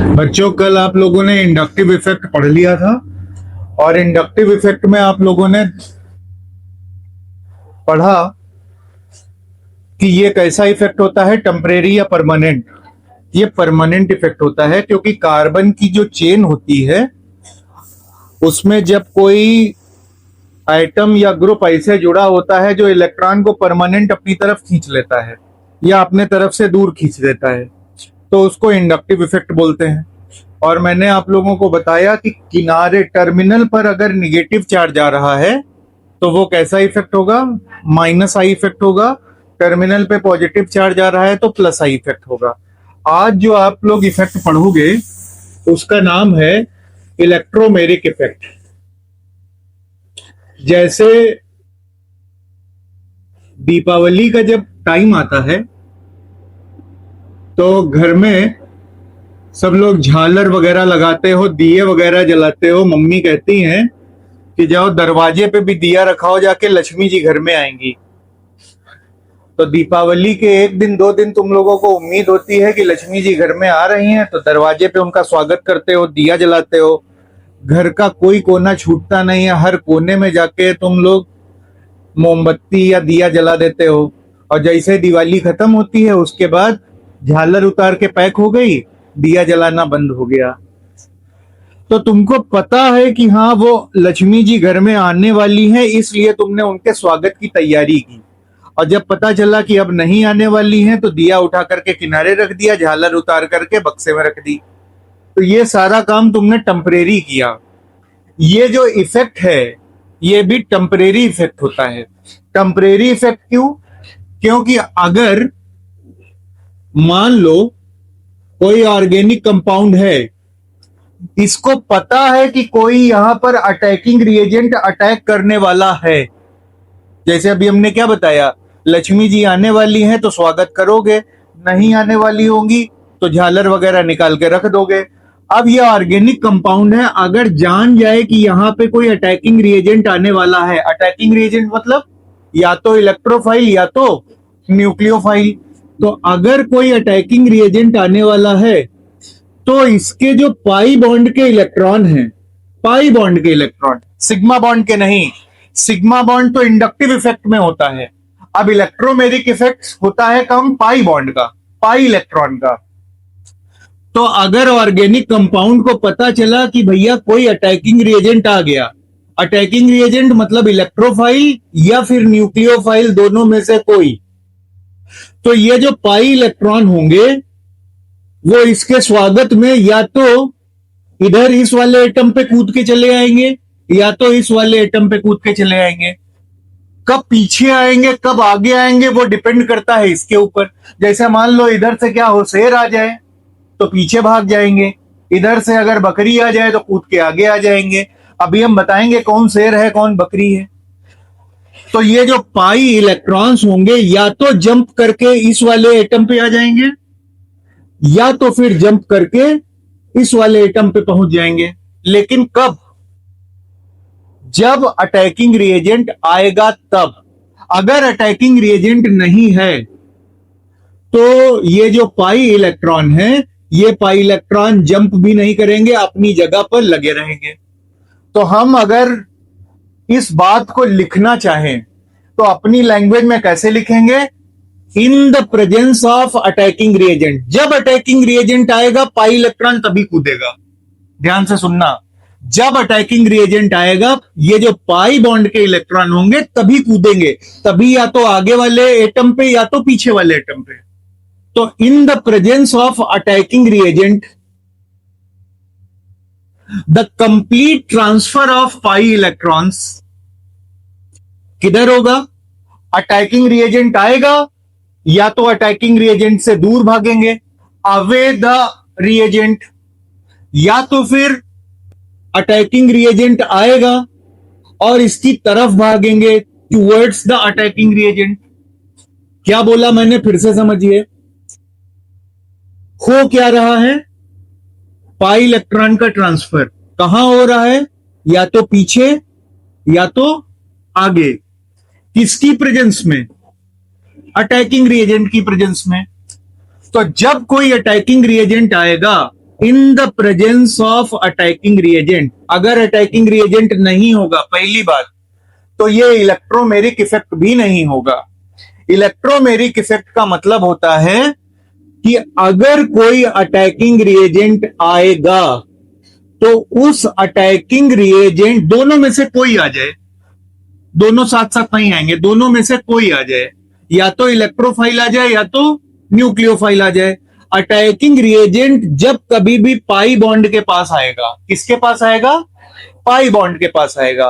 बच्चों, कल आप लोगों ने इंडक्टिव इफेक्ट पढ़ लिया था और इंडक्टिव इफेक्ट में आप लोगों ने पढ़ा कि ये कैसा इफेक्ट होता है, टेम्परेरी या परमानेंट। ये परमानेंट इफेक्ट होता है क्योंकि कार्बन की जो चेन होती है उसमें जब कोई आइटम या ग्रुप ऐसे जुड़ा होता है जो इलेक्ट्रॉन को परमानेंट अपनी तरफ खींच लेता है या अपने तरफ से दूर खींच देता है, तो उसको इंडक्टिव इफेक्ट बोलते हैं। और मैंने आप लोगों को बताया कि किनारे टर्मिनल पर अगर निगेटिव चार्ज आ रहा है तो वो कैसा इफेक्ट होगा, माइनस आई इफेक्ट होगा। टर्मिनल पे पॉजिटिव चार्ज आ रहा है तो प्लस आई इफेक्ट होगा। आज जो आप लोग इफेक्ट पढ़ोगे उसका नाम है इलेक्ट्रोमेरिक इफेक्ट। जैसे दीपावली का जब टाइम आता है तो घर में सब लोग झालर वगैरह लगाते हो, दिए वगैरह जलाते हो। मम्मी कहती हैं कि जाओ दरवाजे पे भी दिया रखाओ, जाके लक्ष्मी जी घर में आएंगी। तो दीपावली के एक दिन दो दिन तुम लोगों को उम्मीद होती है कि लक्ष्मी जी घर में आ रही हैं, तो दरवाजे पे उनका स्वागत करते हो, दिया जलाते हो। घर का कोई कोना छूटता नहीं है, हर कोने में जाके तुम लोग मोमबत्ती या दिया जला देते हो। और जैसे दिवाली खत्म होती है उसके बाद झालर उतार के पैक हो गई, दिया जलाना बंद हो गया। तो तुमको पता है कि हाँ वो लक्ष्मी जी घर में आने वाली है, इसलिए तुमने उनके स्वागत की तैयारी की। और जब पता चला कि अब नहीं आने वाली हैं तो दिया उठा करके किनारे रख दिया, झालर उतार करके बक्से में रख दी। तो ये सारा काम तुमने टेम्परेरी किया। ये जो इफेक्ट है ये भी टेम्परेरी इफेक्ट होता है। टेम्परेरी इफेक्ट क्यों? क्योंकि अगर मान लो कोई ऑर्गेनिक कंपाउंड है, इसको पता है कि कोई यहां पर अटैकिंग रिएजेंट अटैक करने वाला है। जैसे अभी हमने क्या बताया, लक्ष्मी जी आने वाली हैं तो स्वागत करोगे, नहीं आने वाली होंगी तो झालर वगैरह निकाल के रख दोगे। अब ये ऑर्गेनिक कंपाउंड है, अगर जान जाए कि यहाँ पे कोई अटैकिंग रिएजेंट आने वाला है, अटैकिंग रिएजेंट मतलब या तो इलेक्ट्रोफाइल या तो न्यूक्लियोफाइल। तो अगर कोई अटैकिंग रिएजेंट आने वाला है तो इसके जो पाई बॉन्ड के इलेक्ट्रॉन हैं, पाई बॉन्ड के इलेक्ट्रॉन, सिग्मा बॉन्ड के नहीं। सिग्मा बॉन्ड तो इंडक्टिव इफेक्ट में होता है। अब इलेक्ट्रोमेरिक इफेक्ट होता है कम पाई बॉन्ड का, पाई इलेक्ट्रॉन का। तो अगर ऑर्गेनिक कंपाउंड को पता चला कि भैया कोई अटैकिंग रिएजेंट आ गया, अटैकिंग रिएजेंट मतलब इलेक्ट्रोफाइल या फिर न्यूक्लियोफाइल, दोनों में से कोई, तो ये जो पाई इलेक्ट्रॉन होंगे वो इसके स्वागत में या तो इधर इस वाले एटम पे कूद के चले आएंगे या तो इस वाले एटम पे कूद के चले आएंगे। कब पीछे आएंगे कब आगे आएंगे वो डिपेंड करता है इसके ऊपर। जैसे मान लो इधर से क्या हो, शेर आ जाए तो पीछे भाग जाएंगे, इधर से अगर बकरी आ जाए तो कूद के आगे आ जाएंगे। अभी हम बताएंगे कौन शेर है कौन बकरी है। तो ये जो पाई इलेक्ट्रॉन्स होंगे या तो जंप करके इस वाले एटम पे आ जाएंगे या तो फिर जंप करके इस वाले एटम पे पहुंच जाएंगे। लेकिन कब? जब अटैकिंग रिएजेंट आएगा तब। अगर अटैकिंग रिएजेंट नहीं है तो ये जो पाई इलेक्ट्रॉन है, ये पाई इलेक्ट्रॉन जंप भी नहीं करेंगे, अपनी जगह पर लगे रहेंगे। तो हम अगर इस बात को लिखना चाहें तो अपनी लैंग्वेज में कैसे लिखेंगे? In the presence of attacking reagent. जब अटैकिंग रिएजेंट आएगा पाई इलेक्ट्रॉन तभी कूदेगा। ध्यान से सुनना, जब अटैकिंग रिएजेंट आएगा ये जो पाई बॉन्ड के इलेक्ट्रॉन होंगे तभी कूदेंगे, तभी या तो आगे वाले एटम पे या तो पीछे वाले एटम पे। तो in the presence of attacking reagent the complete transfer of pi electrons किधर होगा? अटैकिंग रिएजेंट आएगा या तो अटैकिंग रिएजेंट से दूर भागेंगे, अवे द रिएजेंट, या तो फिर अटैकिंग रिएजेंट आएगा और इसकी तरफ भागेंगे, टुवर्ड्स द अटैकिंग रिएजेंट। क्या बोला मैंने, फिर से समझिए। हो क्या रहा है? पाई इलेक्ट्रॉन का ट्रांसफर कहां हो रहा है? या तो पीछे या तो आगे। किसकी प्रेजेंस में? अटैकिंग रिएजेंट की प्रेजेंस में। तो जब कोई अटैकिंग रिएजेंट आएगा in the presence of attacking reagent. अगर अटैकिंग रिएजेंट नहीं होगा, पहली बात तो ये इलेक्ट्रोमेरिक इफेक्ट भी नहीं होगा। इलेक्ट्रोमेरिक इफेक्ट का मतलब होता है कि अगर कोई अटैकिंग रिएजेंट आएगा तो उस अटैकिंग रिएजेंट, दोनों में से कोई आ जाए, दोनों साथ साथ नहीं आएंगे, दोनों में से कोई आ जाए, या तो इलेक्ट्रोफाइल आ जाए या तो न्यूक्लियोफाइल आ जाए। अटैकिंग रिएजेंट जब कभी भी पाई बॉन्ड के पास आएगा, किसके पास आएगा? पाई बॉन्ड के पास आएगा।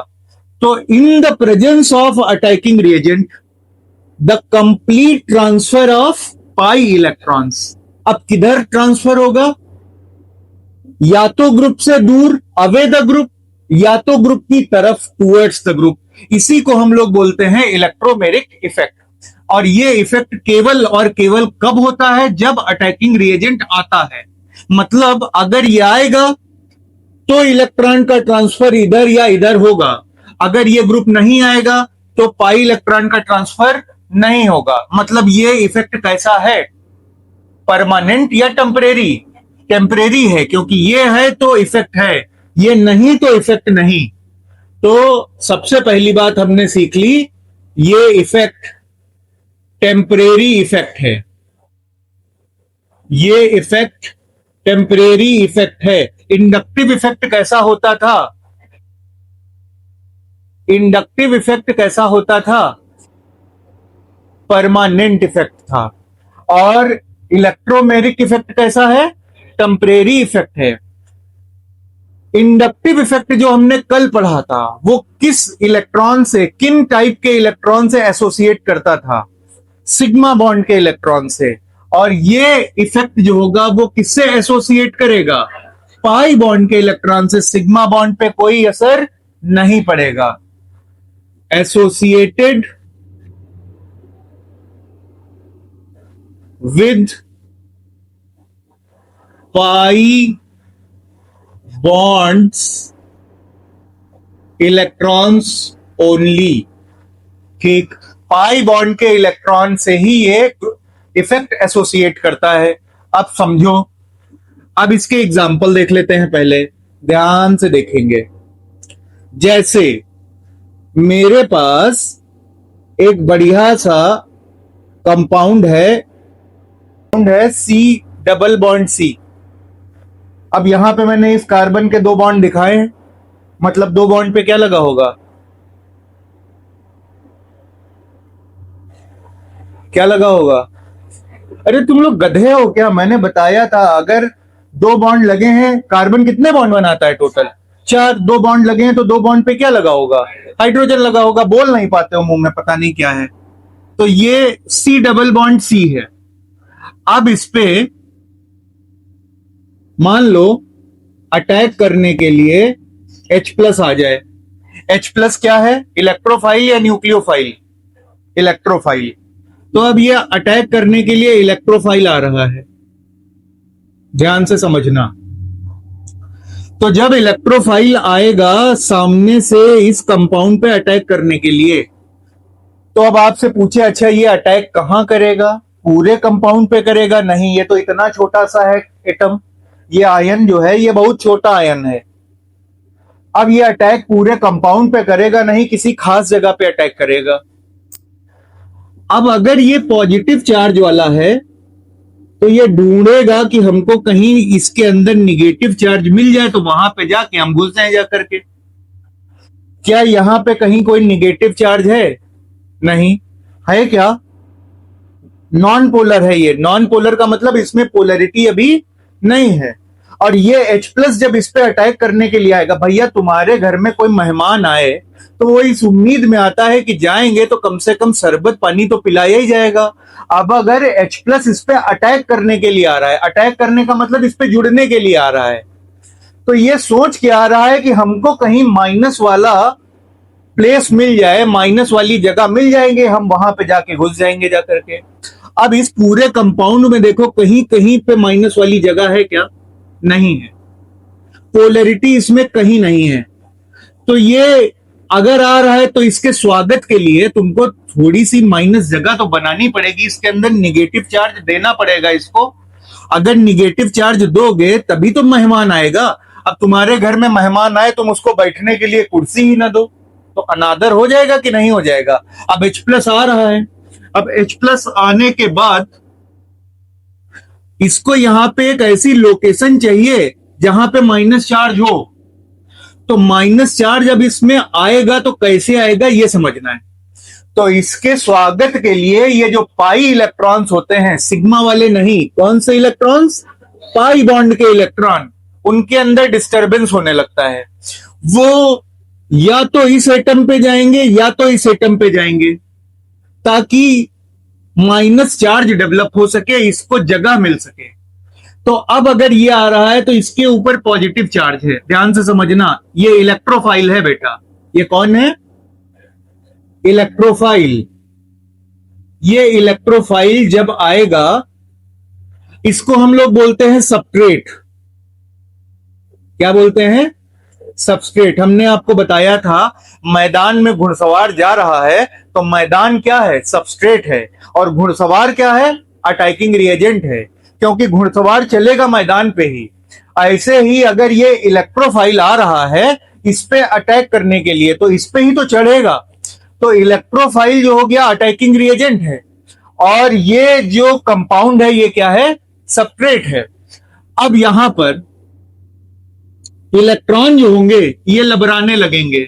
तो in the presence of attacking reagent the complete transfer of pi electrons. अब किधर ट्रांसफर होगा? या तो ग्रुप से दूर, अवे द ग्रुप, या तो ग्रुप की तरफ, टूवर्ड्स द ग्रुप। इसी को हम लोग बोलते हैं इलेक्ट्रोमेरिक इफेक्ट। और ये इफेक्ट केवल और केवल कब होता है? जब अटैकिंग रिएजेंट आता है। मतलब अगर ये आएगा तो इलेक्ट्रॉन का ट्रांसफर इधर या इधर होगा, अगर ये ग्रुप नहीं आएगा तो पाई इलेक्ट्रॉन का ट्रांसफर नहीं होगा। मतलब ये इफेक्ट कैसा है? परमानेंट या टेम्परेरी? टेम्परेरी है, क्योंकि ये है तो इफेक्ट है, ये नहीं तो इफेक्ट नहीं। तो सबसे पहली बात हमने सीख ली, ये इफेक्ट टेम्परेरी इफेक्ट है। ये इफेक्ट टेम्परेरी इफेक्ट है। इंडक्टिव इफेक्ट कैसा होता था? इंडक्टिव इफेक्ट कैसा होता था? परमानेंट इफेक्ट था। और इलेक्ट्रोमेरिक इफेक्ट कैसा है? टेम्परेरी इफेक्ट है। इंडक्टिव इफेक्ट जो हमने कल पढ़ा था वो किस इलेक्ट्रॉन से, किन टाइप के इलेक्ट्रॉन से एसोसिएट करता था? सिग्मा बॉन्ड के इलेक्ट्रॉन से। और ये इफेक्ट जो होगा वो किससे एसोसिएट करेगा? पाई बॉन्ड के इलेक्ट्रॉन से। सिग्मा बॉन्ड पे कोई असर नहीं पड़ेगा। Associated with pi bonds electrons only. ठीक, पाई बॉन्ड के इलेक्ट्रॉन से ही ये इफेक्ट एसोसिएट करता है। अब समझो, अब इसके एग्जाम्पल देख लेते हैं, पहले ध्यान से देखेंगे। जैसे मेरे पास एक बढ़िया सा कंपाउंड है सी डबल बॉन्ड सी। अब यहां पे मैंने इस कार्बन के दो बॉन्ड दिखाए हैं, मतलब दो बॉन्ड पे क्या लगा होगा? क्या लगा होगा? अरे तुम लोग गधे हो क्या? मैंने बताया था अगर दो बॉन्ड लगे हैं, कार्बन कितने बॉन्ड बनाता है टोटल? 4। दो बॉन्ड लगे हैं तो दो बॉन्ड पे क्या लगा होगा? हाइड्रोजन लगा होगा। बोल नहीं पाते हो मुंह में, पता नहीं क्या है। तो ये सी डबल बॉन्ड सी है। अब इस पे मान लो अटैक करने के लिए H+ आ जाए। H+ क्या है? इलेक्ट्रोफाइल या न्यूक्लियोफाइल? इलेक्ट्रोफाइल। तो अब ये अटैक करने के लिए इलेक्ट्रोफाइल आ रहा है, ध्यान से समझना। तो जब इलेक्ट्रोफाइल आएगा सामने से इस कंपाउंड पे अटैक करने के लिए, तो अब आपसे पूछे अच्छा ये अटैक कहां करेगा? पूरे कंपाउंड पे करेगा? नहीं, ये तो इतना छोटा सा है एटम, ये आयन जो है ये बहुत छोटा आयन है। अब ये अटैक पूरे कंपाउंड पे करेगा नहीं, किसी खास जगह पे अटैक करेगा। अब अगर ये पॉजिटिव चार्ज वाला है तो ये ढूंढेगा कि हमको कहीं इसके अंदर निगेटिव चार्ज मिल जाए तो वहां पे जाके हम घुस जाए जा करके। क्या यहां पे कहीं कोई निगेटिव चार्ज है? नहीं है। क्या? नॉन पोलर है ये। नॉन पोलर का मतलब इसमें पोलरिटी अभी नहीं है। और ये H+ जब इस पे अटैक करने के लिए आएगा, भैया तुम्हारे घर में कोई मेहमान आए तो वो इस उम्मीद में आता है कि जाएंगे तो कम से कम शरबत पानी तो पिलाया ही जाएगा। अब अगर H+ इस पे अटैक करने के लिए आ रहा है, अटैक करने का मतलब इस पे जुड़ने के लिए आ रहा है, तो ये सोच के आ रहा है कि हमको कहीं माइनस वाला प्लेस मिल जाए, माइनस वाली जगह मिल जाएंगे, हम वहां पे जाके घुस जाएंगे जा करके। अब इस पूरे कंपाउंड में देखो कहीं कहीं पे माइनस वाली जगह है क्या? नहीं है। पोलैरिटी इसमें कहीं नहीं है। तो ये अगर आ रहा है तो इसके स्वागत के लिए तुमको थोड़ी सी माइनस जगह तो बनानी पड़ेगी, इसके अंदर निगेटिव चार्ज देना पड़ेगा इसको। अगर निगेटिव चार्ज दोगे तभी तो मेहमान आएगा। अब तुम्हारे घर में मेहमान आए, तुम उसको बैठने के लिए कुर्सी ही ना दो तो अनादर हो जाएगा कि नहीं हो जाएगा। अब H प्लस आ रहा है। अब H प्लस आने के बाद इसको यहां पे एक ऐसी लोकेशन चाहिए जहां पे माइनस चार्ज हो। तो माइनस चार्ज अब इसमें आएगा तो कैसे आएगा ये समझना है। तो इसके स्वागत के लिए ये जो पाई इलेक्ट्रॉन्स होते हैं, सिग्मा वाले नहीं, कौन से इलेक्ट्रॉन्स, पाई बॉन्ड के इलेक्ट्रॉन, उनके अंदर डिस्टरबेंस होने लगता है। वो या तो इस एटम पे जाएंगे या तो इस एटम पे जाएंगे ताकि माइनस चार्ज डेवलप हो सके, इसको जगह मिल सके। तो अब अगर ये आ रहा है तो इसके ऊपर पॉजिटिव चार्ज है, ध्यान से समझना, ये इलेक्ट्रोफाइल है बेटा। ये कौन है, इलेक्ट्रोफाइल। ये इलेक्ट्रोफाइल जब आएगा इसको हम लोग बोलते हैं सबस्ट्रेट। क्या बोलते हैं, सबस्ट्रेट। हमने आपको बताया था मैदान में घुड़सवार जा रहा है तो मैदान क्या है, सबस्ट्रेट है, और घुड़सवार क्या है, अटैकिंग रिएजेंट है, क्योंकि घुड़सवार चलेगा मैदान पे ही। ऐसे ही अगर ये इलेक्ट्रोफाइल आ रहा है इस पे अटैक करने के लिए तो इस पे ही तो चढ़ेगा। तो इलेक्ट्रोफाइल जो हो गया अटैकिंग रिएजेंट है, और ये जो कंपाउंड है ये क्या है, सबस्ट्रेट है। अब यहां पर इलेक्ट्रॉन जो होंगे ये लबराने लगेंगे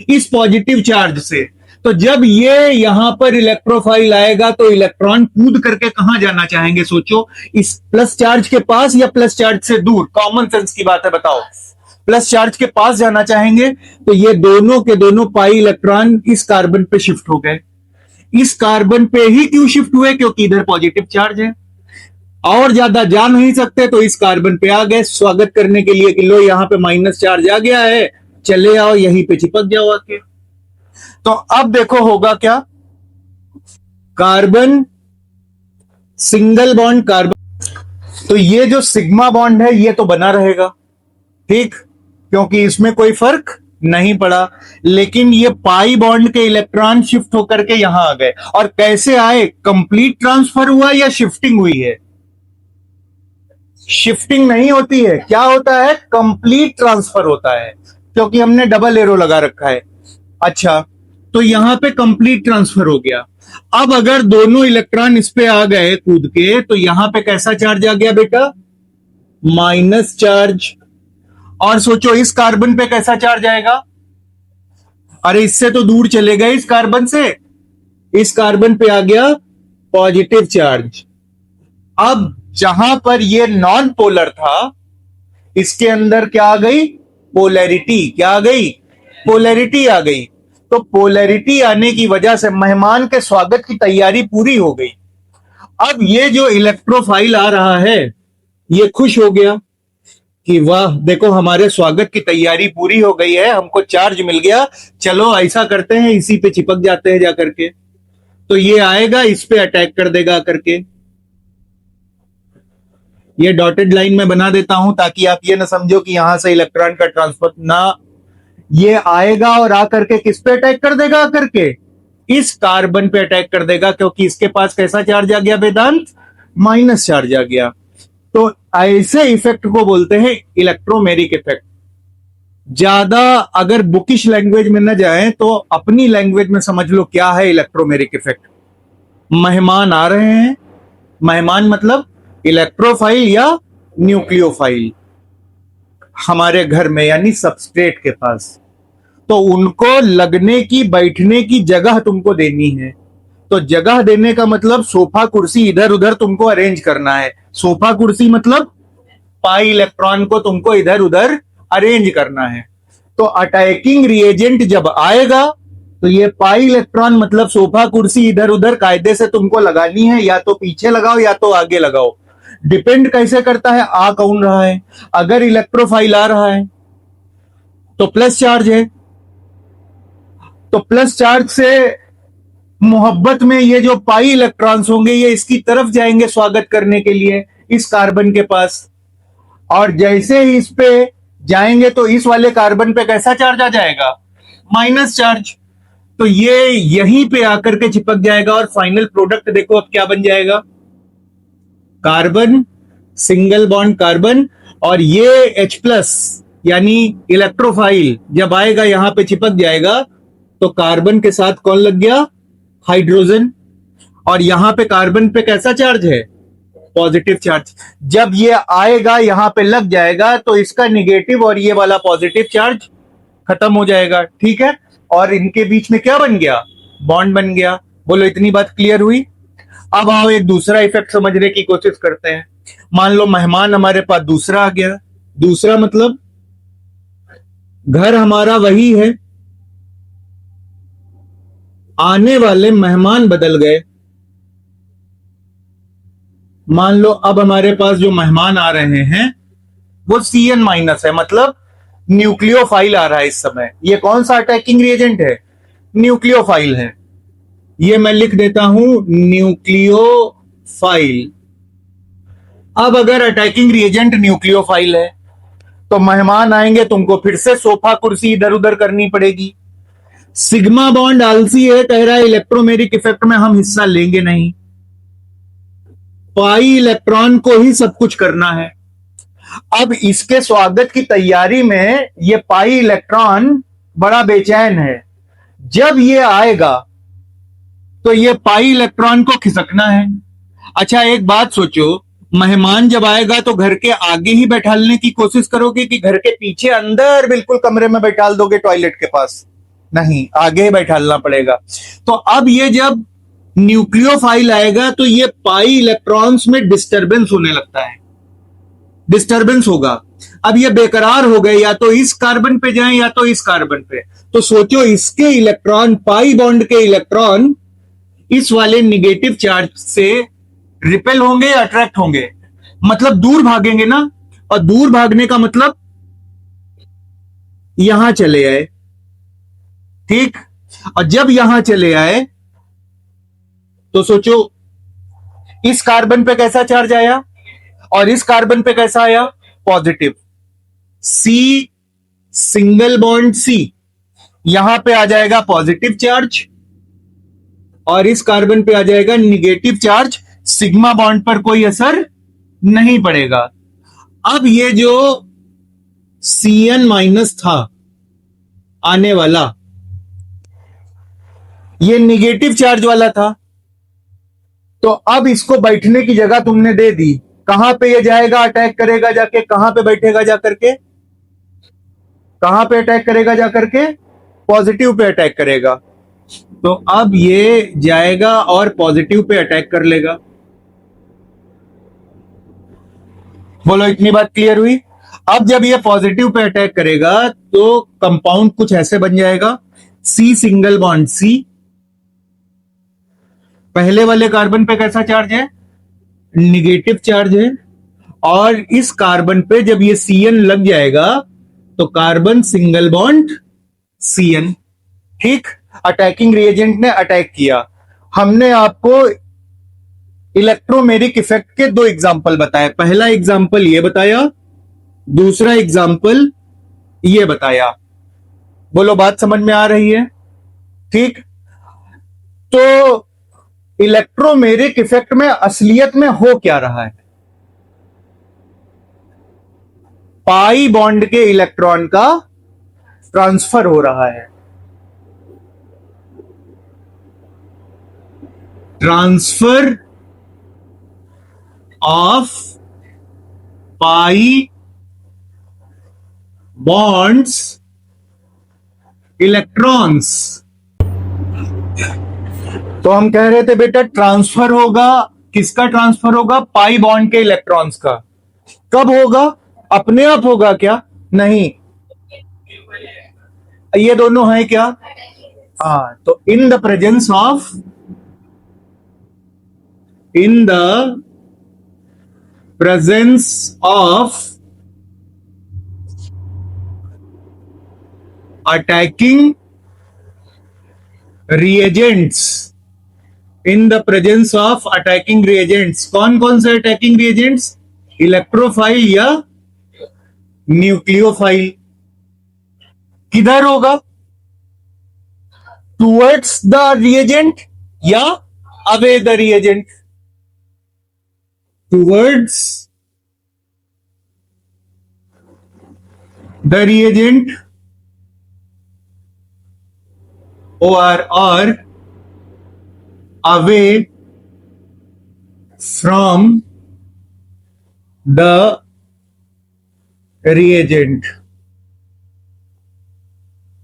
इस पॉजिटिव चार्ज से। तो जब ये यहां पर इलेक्ट्रोफाइल आएगा तो इलेक्ट्रॉन कूद करके कहां जाना चाहेंगे, सोचो, इस प्लस चार्ज के पास या प्लस चार्ज से दूर, कॉमन सेंस की बात है, बताओ, प्लस चार्ज के पास जाना चाहेंगे। तो ये दोनों के दोनों पाई इलेक्ट्रॉन इस कार्बन पे शिफ्ट हो गए। इस कार्बन पे ही क्यों शिफ्ट हुए, क्योंकि इधर पॉजिटिव चार्ज है, और ज्यादा जा नहीं सकते तो इस कार्बन पे आ गए स्वागत करने के लिए कि लो यहां पे माइनस चार्ज आ गया है, चले आओ यहीं पे चिपक जाओ आके। तो अब देखो होगा क्या, कार्बन सिंगल बॉन्ड कार्बन, तो ये जो सिग्मा बॉन्ड है ये तो बना रहेगा, ठीक, क्योंकि इसमें कोई फर्क नहीं पड़ा। लेकिन ये पाई बॉन्ड के इलेक्ट्रॉन शिफ्ट होकर के यहां आ गए। और कैसे आए, कंप्लीट ट्रांसफर हुआ या शिफ्टिंग हुई है, शिफ्टिंग नहीं होती है, क्या होता है, कंप्लीट ट्रांसफर होता है, क्योंकि हमने डबल एरो लगा रखा है। अच्छा, तो यहां पे कंप्लीट ट्रांसफर हो गया। अब अगर दोनों इलेक्ट्रॉन इस पे आ गए कूद के तो यहां पे कैसा चार्ज आ गया बेटा, माइनस चार्ज। और सोचो इस कार्बन पे कैसा चार्ज आएगा, अरे इससे तो दूर चले गए, इस कार्बन से, इस कार्बन पे आ गया पॉजिटिव चार्ज। अब जहां पर ये नॉन पोलर था इसके अंदर क्या आ गई, पोलैरिटी, क्या आ गई, पोलैरिटी आ गई। तो पोलैरिटी आने की वजह से मेहमान के स्वागत की तैयारी पूरी हो गई। अब ये जो इलेक्ट्रोफाइल आ रहा है ये खुश हो गया कि वाह देखो हमारे स्वागत की तैयारी पूरी हो गई है, हमको चार्ज मिल गया, चलो ऐसा करते हैं इसी पे चिपक जाते हैं जाकर के। तो ये आएगा इस पे अटैक कर देगा करके। ये डॉटेड लाइन में बना देता हूं ताकि आप ये ना समझो कि यहां से इलेक्ट्रॉन का ट्रांसफर ना, ये आएगा और आकर के किस पे अटैक कर देगा, आकर के इस कार्बन पे अटैक कर देगा, क्योंकि इसके पास कैसा चार्ज आ गया वेदांत, माइनस चार्ज आ गया। तो ऐसे इफेक्ट को बोलते हैं इलेक्ट्रोमेरिक इफेक्ट। ज्यादा अगर बुकिश लैंग्वेज में न जाए तो अपनी लैंग्वेज में समझ लो क्या है इलेक्ट्रोमेरिक इफेक्ट। मेहमान आ रहे हैं, मेहमान मतलब इलेक्ट्रोफाइल या न्यूक्लियोफाइल हमारे घर में, यानी सबस्ट्रेट के पास, तो उनको लगने की बैठने की जगह तुमको देनी है। तो जगह देने का मतलब सोफा कुर्सी इधर उधर तुमको अरेंज करना है। सोफा कुर्सी मतलब पाई इलेक्ट्रॉन को तुमको इधर उधर अरेंज करना है। तो अटैकिंग रिएजेंट जब आएगा तो ये पाई इलेक्ट्रॉन मतलब सोफा कुर्सी इधर उधर कायदे से तुमको लगानी है, या तो पीछे लगाओ या तो आगे लगाओ, डिपेंड कैसे करता है आ कौन रहा है। अगर इलेक्ट्रोफाइल आ रहा है तो प्लस चार्ज है, तो प्लस चार्ज से मोहब्बत में ये जो पाई इलेक्ट्रॉन्स होंगे ये इसकी तरफ जाएंगे स्वागत करने के लिए इस कार्बन के पास, और जैसे ही इस पे जाएंगे तो इस वाले कार्बन पे कैसा चार्ज आ जाएगा, माइनस चार्ज। तो ये यहीं पे आकर के चिपक जाएगा और फाइनल प्रोडक्ट देखो अब क्या बन जाएगा, कार्बन सिंगल बॉन्ड कार्बन, और ये H+ यानी इलेक्ट्रोफाइल जब आएगा यहां पे चिपक जाएगा, तो कार्बन के साथ कौन लग गया? हाइड्रोजन। और यहां पे कार्बन पे कैसा चार्ज है? Positive charge. जब ये आएगा यहां पे लग जाएगा तो इसका निगेटिव और ये वाला पॉजिटिव चार्ज खत्म हो जाएगा, ठीक है। और इनके बीच में क्या बन गया? बॉन्ड बन गया। बोलो इतनी बात क्लियर हुई? अब आओ एक दूसरा इफेक्ट समझने की कोशिश करते हैं। मान लो मेहमान हमारे पास दूसरा आ गया। दूसरा मतलब घर हमारा वही है, आने वाले मेहमान बदल गए। मान लो अब हमारे पास जो मेहमान आ रहे हैं वो Cn- है, मतलब न्यूक्लियोफाइल आ रहा है इस समय। ये कौन सा अटैकिंग रिएजेंट है? न्यूक्लियोफाइल है। ये मैं लिख देता हूं न्यूक्लियोफाइल। अब अगर अटैकिंग रिएजेंट न्यूक्लियोफाइल है तो मेहमान आएंगे, तुमको फिर से सोफा कुर्सी इधर उधर करनी पड़ेगी। सिग्मा बॉन्ड आलसी है, कह रहा है इलेक्ट्रोमेरिक इफेक्ट में हम हिस्सा लेंगे नहीं, पाई इलेक्ट्रॉन को ही सब कुछ करना है। अब इसके स्वागत की तैयारी में ये पाई इलेक्ट्रॉन बड़ा बेचैन है। जब ये आएगा तो ये पाई इलेक्ट्रॉन को खिसकना है। अच्छा एक बात सोचो, मेहमान जब आएगा तो घर के आगे ही बैठालने की कोशिश करोगे कि घर के पीछे अंदर बिल्कुल कमरे में बैठाल दोगे टॉयलेट के पास? नहीं, आगे ही बैठालना पड़ेगा। तो अब ये जब न्यूक्लियोफाइल आएगा तो ये पाई इलेक्ट्रॉन्स में डिस्टरबेंस होने लगता है, डिस्टर्बेंस होगा। अब ये बेकरार हो गए, या तो इस कार्बन पे जाएं या तो इस कार्बन पे। तो सोचो इसके इलेक्ट्रॉन, पाई बॉन्ड के इलेक्ट्रॉन इस वाले निगेटिव चार्ज से रिपेल होंगे या अट्रैक्ट होंगे? मतलब दूर भागेंगे ना। और दूर भागने का मतलब यहां चले आए, ठीक। और जब यहां चले आए तो सोचो इस कार्बन पे कैसा चार्ज आया और इस कार्बन पे कैसा आया? Positive. C single bond C, यहां पे आ जाएगा पॉजिटिव चार्ज और इस कार्बन पे आ जाएगा निगेटिव चार्ज। सिग्मा बॉन्ड पर कोई असर नहीं पड़ेगा। अब ये जो Cn- था आने वाला, ये निगेटिव चार्ज वाला था, तो अब इसको बैठने की जगह तुमने दे दी। कहां पे ये जाएगा, अटैक करेगा जाके? कहां पे बैठेगा जाकर के? कहां पे अटैक करेगा जाकर के? पॉजिटिव पे अटैक करेगा। तो अब ये जाएगा और पॉजिटिव पे अटैक कर लेगा। बोलो इतनी बात क्लियर हुई? अब जब ये पॉजिटिव पे अटैक करेगा तो कंपाउंड कुछ ऐसे बन जाएगा, सी सिंगल बॉन्ड सी। पहले वाले कार्बन पे कैसा चार्ज है? निगेटिव चार्ज है। और इस कार्बन पे जब ये Cn लग जाएगा तो कार्बन सिंगल बॉन्ड Cn, ठीक। अटैकिंग रिएजेंट ने अटैक किया। हमने आपको इलेक्ट्रोमेरिक इफेक्ट के दो एग्जाम्पल बताए। पहला एग्जाम्पल ये बताया, दूसरा एग्जाम्पल ये बताया। बोलो बात समझ में आ रही है? ठीक। तो इलेक्ट्रोमेरिक इफेक्ट में असलियत में हो क्या रहा है? पाई बॉन्ड के इलेक्ट्रॉन का ट्रांसफर हो रहा है। Transfer of pi bonds electrons. तो हम कह रहे थे बेटा ट्रांसफर होगा, किसका ट्रांसफर होगा? पाई बॉन्ड के इलेक्ट्रॉन्स का। कब होगा? अपने आप होगा क्या? नहीं, ये दोनों है क्या? हाँ, तो in the presence of, in the presence of attacking reagents, in the presence of attacking reagents. कौन कौन से अटैकिंग रिएजेंट्स? इलेक्ट्रोफाइल या न्यूक्लियोफाइल। किधर होगा? टुवर्ड्स द रिएजेंट या away the reagent? Towards the reagent or away from the reagent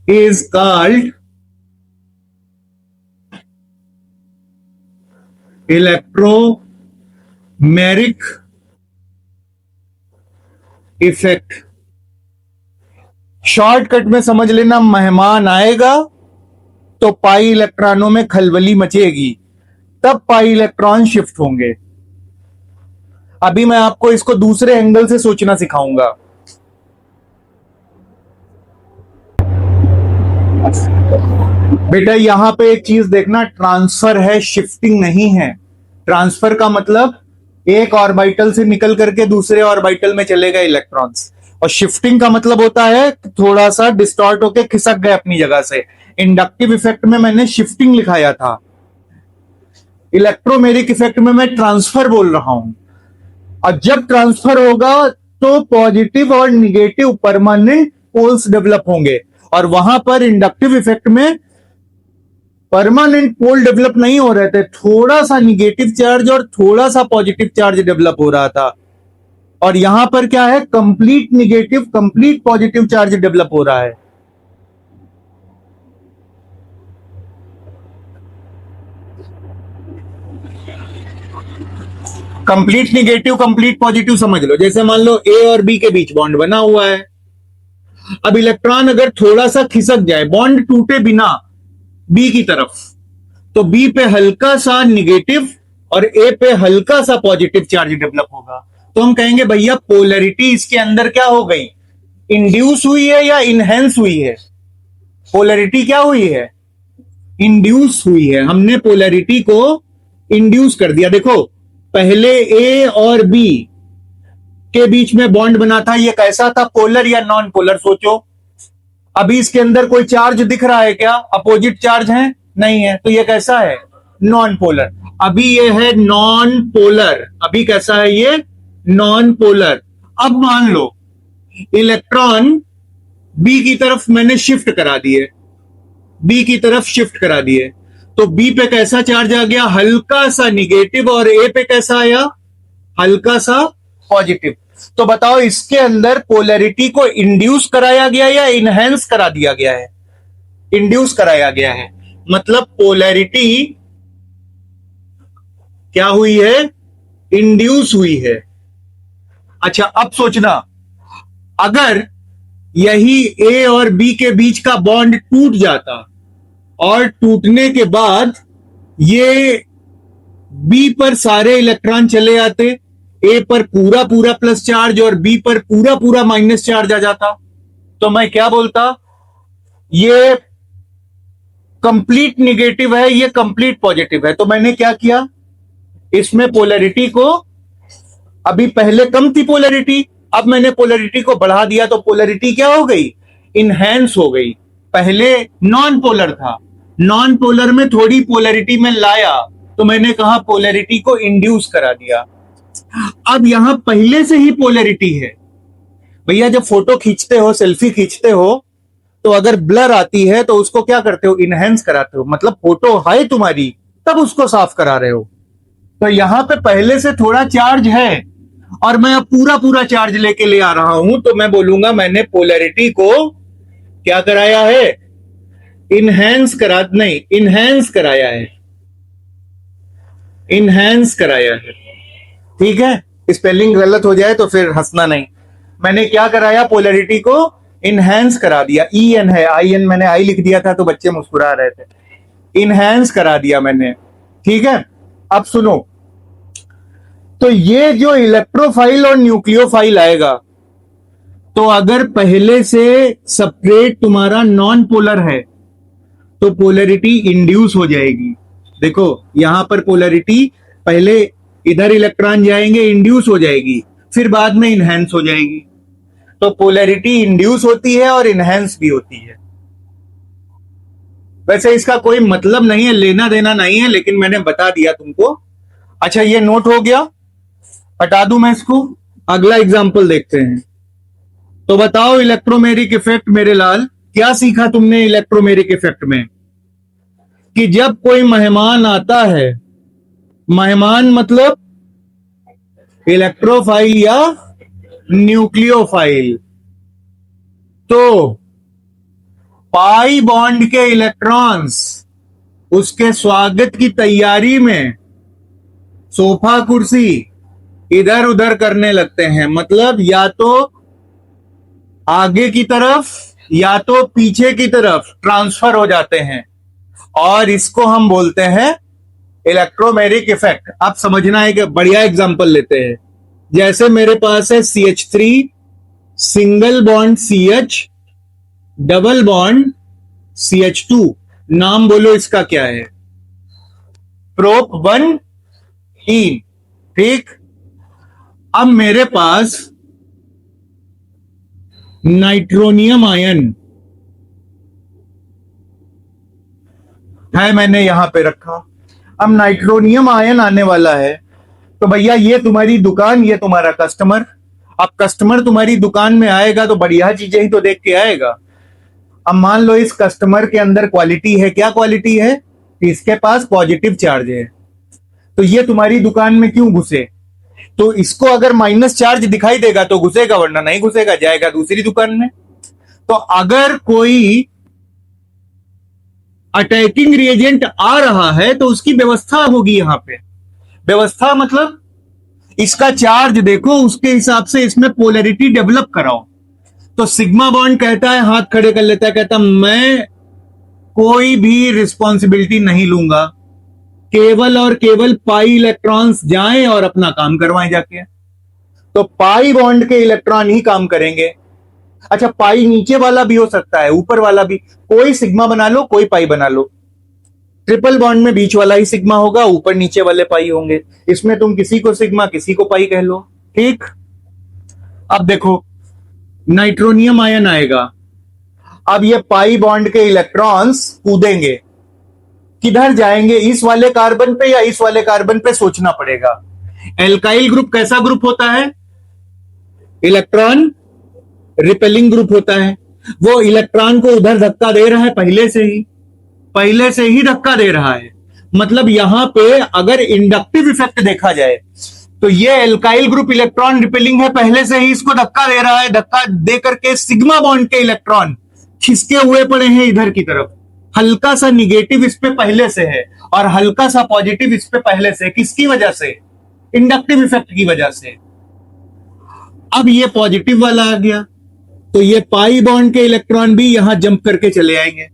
is called electromeric effect. Shortcut में समझ लेना, मेहमान आएगा तो पाई इलेक्ट्रॉनों में खलबली मचेगी, तब पाई इलेक्ट्रॉन शिफ्ट होंगे। अभी मैं आपको इसको दूसरे एंगल से सोचना सिखाऊंगा। बेटा यहां पे एक चीज देखना, ट्रांसफर है, शिफ्टिंग नहीं है। ट्रांसफर का मतलब एक ऑर्बिटल से निकल करके दूसरे ऑर्बिटल में चले गए इलेक्ट्रॉन्स, और शिफ्टिंग का मतलब होता है थोड़ा सा डिस्टॉर्ट होके खिसक गए अपनी जगह से। इंडक्टिव इफेक्ट में मैंने शिफ्टिंग लिखाया था, इलेक्ट्रोमेरिक इफेक्ट में मैं ट्रांसफर बोल रहा हूं। और जब ट्रांसफर होगा तो पॉजिटिव और निगेटिव परमानेंट पोल्स डेवलप होंगे, और वहां पर इंडक्टिव इफेक्ट में परमानेंट पोल डेवलप नहीं हो रहे थे, थोड़ा सा निगेटिव चार्ज और थोड़ा सा पॉजिटिव चार्ज डेवलप हो रहा था। और यहां पर क्या है, complete negative complete positive charge develop हो रहा है। कंप्लीट निगेटिव कंप्लीट पॉजिटिव समझ लो। जैसे मान लो ए और बी के बीच बॉन्ड बना हुआ है, अब इलेक्ट्रॉन अगर थोड़ा सा खिसक जाए, बॉन्ड टूटे बिना बी की तरफ, तो बी पे हल्का सा निगेटिव और ए पे हल्का सा पॉजिटिव चार्ज डेवलप होगा। तो हम कहेंगे भैया पोलैरिटी इसके अंदर क्या हो गई, इंड्यूस हुई है या इनहेंस हुई है। पोलैरिटी क्या हुई है, इंड्यूस हुई है। हमने पोलैरिटी को इंड्यूस कर दिया। देखो पहले ए और बी के बीच में बॉन्ड बना था, ये कैसा था, पोलर या नॉन पोलर, सोचो। अभी इसके अंदर कोई चार्ज दिख रहा है क्या, अपोजिट चार्ज है, नहीं है, तो ये कैसा है, नॉन पोलर। अभी ये है नॉन पोलर, अभी कैसा है ये, नॉन पोलर। अब मान लो इलेक्ट्रॉन बी की तरफ मैंने शिफ्ट करा दिए, बी की तरफ शिफ्ट करा दिए, तो बी पे कैसा चार्ज आ गया, हल्का सा निगेटिव, और ए पे कैसा आया, हल्का सा पॉजिटिव। तो बताओ इसके अंदर पोलैरिटी को इंड्यूस कराया गया या इनहेंस करा दिया गया है, इंड्यूस कराया गया है। मतलब पोलैरिटी क्या हुई है, इंड्यूस हुई है। अच्छा अब सोचना, अगर यही ए और बी के बीच का बॉन्ड टूट जाता और टूटने के बाद ये बी पर सारे इलेक्ट्रॉन चले आते, ए पर पूरा पूरा प्लस चार्ज और बी पर पूरा पूरा माइनस चार्ज आ जाता, तो मैं क्या बोलता, ये कंप्लीट निगेटिव है, ये कंप्लीट पॉजिटिव है। तो मैंने क्या किया, इसमें पोलैरिटी को, अभी पहले कम थी पोलैरिटी, अब मैंने पोलैरिटी को बढ़ा दिया, तो पोलैरिटी क्या हो गई, इनहेंस हो गई। पहले नॉन पोलर था, नॉन पोलर में थोड़ी पोलैरिटी में लाया, तो मैंने कहा पोलैरिटी को इंड्यूस करा दिया। अब यहां पहले से ही पोलैरिटी है। भैया जब फोटो खींचते हो, सेल्फी खींचते हो, तो अगर ब्लर आती है तो उसको क्या करते हो, इनहेंस कराते हो, मतलब फोटो है तुम्हारी तब उसको साफ करा रहे हो। तो यहां पे पहले से थोड़ा चार्ज है और मैं अब पूरा पूरा चार्ज लेके ले आ रहा हूं, तो मैं बोलूंगा मैंने पोलैरिटी को क्या कराया है, इनहेंस कराया है, इनहेंस कराया है। ठीक है, स्पेलिंग गलत हो जाए तो फिर हंसना नहीं। मैंने क्या कराया, पोलैरिटी को इनहेंस करा दिया। ई एन है, आई एन मैंने आई लिख दिया था तो बच्चे मुस्कुरा रहे थे, इनहेंस करा दिया मैंने। ठीक है, अब सुनो, तो ये जो इलेक्ट्रोफाइल और न्यूक्लियोफाइल आएगा, तो अगर पहले से सेपरेट तुम्हारा नॉन पोलर है तो पोलैरिटी इंड्यूस हो जाएगी। देखो यहां पर पोलैरिटी पहले इधर इलेक्ट्रॉन जाएंगे, इंड्यूस हो जाएगी, फिर बाद में इनहेंस हो जाएगी। तो पोलैरिटी इंड्यूस होती है और इनहेंस भी होती है। वैसे इसका कोई मतलब नहीं है, लेना देना नहीं है, लेकिन मैंने बता दिया तुमको। अच्छा ये नोट हो गया, हटा दूं मैं इसको, अगला एग्जांपल देखते हैं। तो बताओ इलेक्ट्रोमेरिक इफेक्ट मेरे लाल, क्या सीखा तुमने इलेक्ट्रोमेरिक इफेक्ट में? कि जब कोई मेहमान आता है, मेहमान मतलब इलेक्ट्रोफाइल या न्यूक्लियोफाइल, तो पाई बॉन्ड के इलेक्ट्रॉन्स उसके स्वागत की तैयारी में सोफा कुर्सी इधर उधर करने लगते हैं। मतलब या तो आगे की तरफ या तो पीछे की तरफ ट्रांसफर हो जाते हैं, और इसको हम बोलते हैं इलेक्ट्रोमेरिक इफेक्ट। आप समझना है कि बढ़िया एग्जांपल लेते हैं। जैसे मेरे पास है CH3 single bond CH double bond CH2, नाम बोलो इसका क्या है? प्रोप 1 इन। ठीक, अब मेरे पास नाइट्रोनियम आयन है, मैंने यहां पे रखा। अब नाइट्रोनियम आयन आने वाला है, तो भैया ये तुम्हारी दुकान, ये तुम्हारा कस्टमर। अब कस्टमर तुम्हारी दुकान में आएगा तो बढ़िया चीजें ही तो देख के आएगा। अब मान लो इस कस्टमर के अंदर क्वालिटी है, क्या क्वालिटी है? इसके पास पॉजिटिव चार्ज है, तो ये तुम्हारी दुकान में क्यों घुसे? तो इसको अगर माइनस चार्ज दिखाई देगा तो घुसेगा, वरना नहीं घुसेगा, जाएगा दूसरी दुकान में। तो अगर कोई अटैकिंग रिएजेंट आ रहा है तो उसकी व्यवस्था होगी। यहां पे व्यवस्था मतलब इसका चार्ज देखो, उसके हिसाब से इसमें पोलैरिटी डेवलप कराओ। तो सिग्मा बॉन्ड कहता है, हाथ खड़े कर लेता है, कहता मैं कोई भी रिस्पॉन्सिबिलिटी नहीं लूंगा, केवल और केवल पाई इलेक्ट्रॉन्स जाएं और अपना काम करवाएं जाके। तो पाई बॉन्ड के इलेक्ट्रॉन ही काम करेंगे। अच्छा, पाई नीचे वाला भी हो सकता है, ऊपर वाला भी, कोई सिग्मा बना लो, कोई पाई बना लो। ट्रिपल बॉन्ड में बीच वाला ही सिग्मा होगा, ऊपर नीचे वाले पाई होंगे। इसमें तुम किसी को सिग्मा किसी को पाई कह लो। ठीक, अब देखो नाइट्रोनियम आयन आएगा। अब ये पाई बॉन्ड के इलेक्ट्रॉन्स कूदेंगे, किधर जाएंगे? इस वाले कार्बन पे या इस वाले कार्बन पे, सोचना पड़ेगा। एल्काइल ग्रुप कैसा ग्रुप होता है? इलेक्ट्रॉन रिपेलिंग ग्रुप होता है। वो इलेक्ट्रॉन को उधर धक्का दे रहा है, पहले से ही धक्का दे रहा है। मतलब यहां पे अगर इंडक्टिव इफेक्ट देखा जाए तो ये एल्काइल ग्रुप इलेक्ट्रॉन रिपेलिंग है, पहले से ही इसको धक्का दे रहा है। धक्का दे करके सिग्मा बॉन्ड के इलेक्ट्रॉन खिसके हुए पड़े हैं इधर की तरफ। हल्का सा निगेटिव इस पे पहले से है और हल्का सा पॉजिटिव इस पे पहले से। किसकी वजह से? इंडक्टिव इफेक्ट की वजह से। अब ये पॉजिटिव वाला आ गया तो ये पाई बॉन्ड के इलेक्ट्रॉन भी यहां जंप करके चले आएंगे।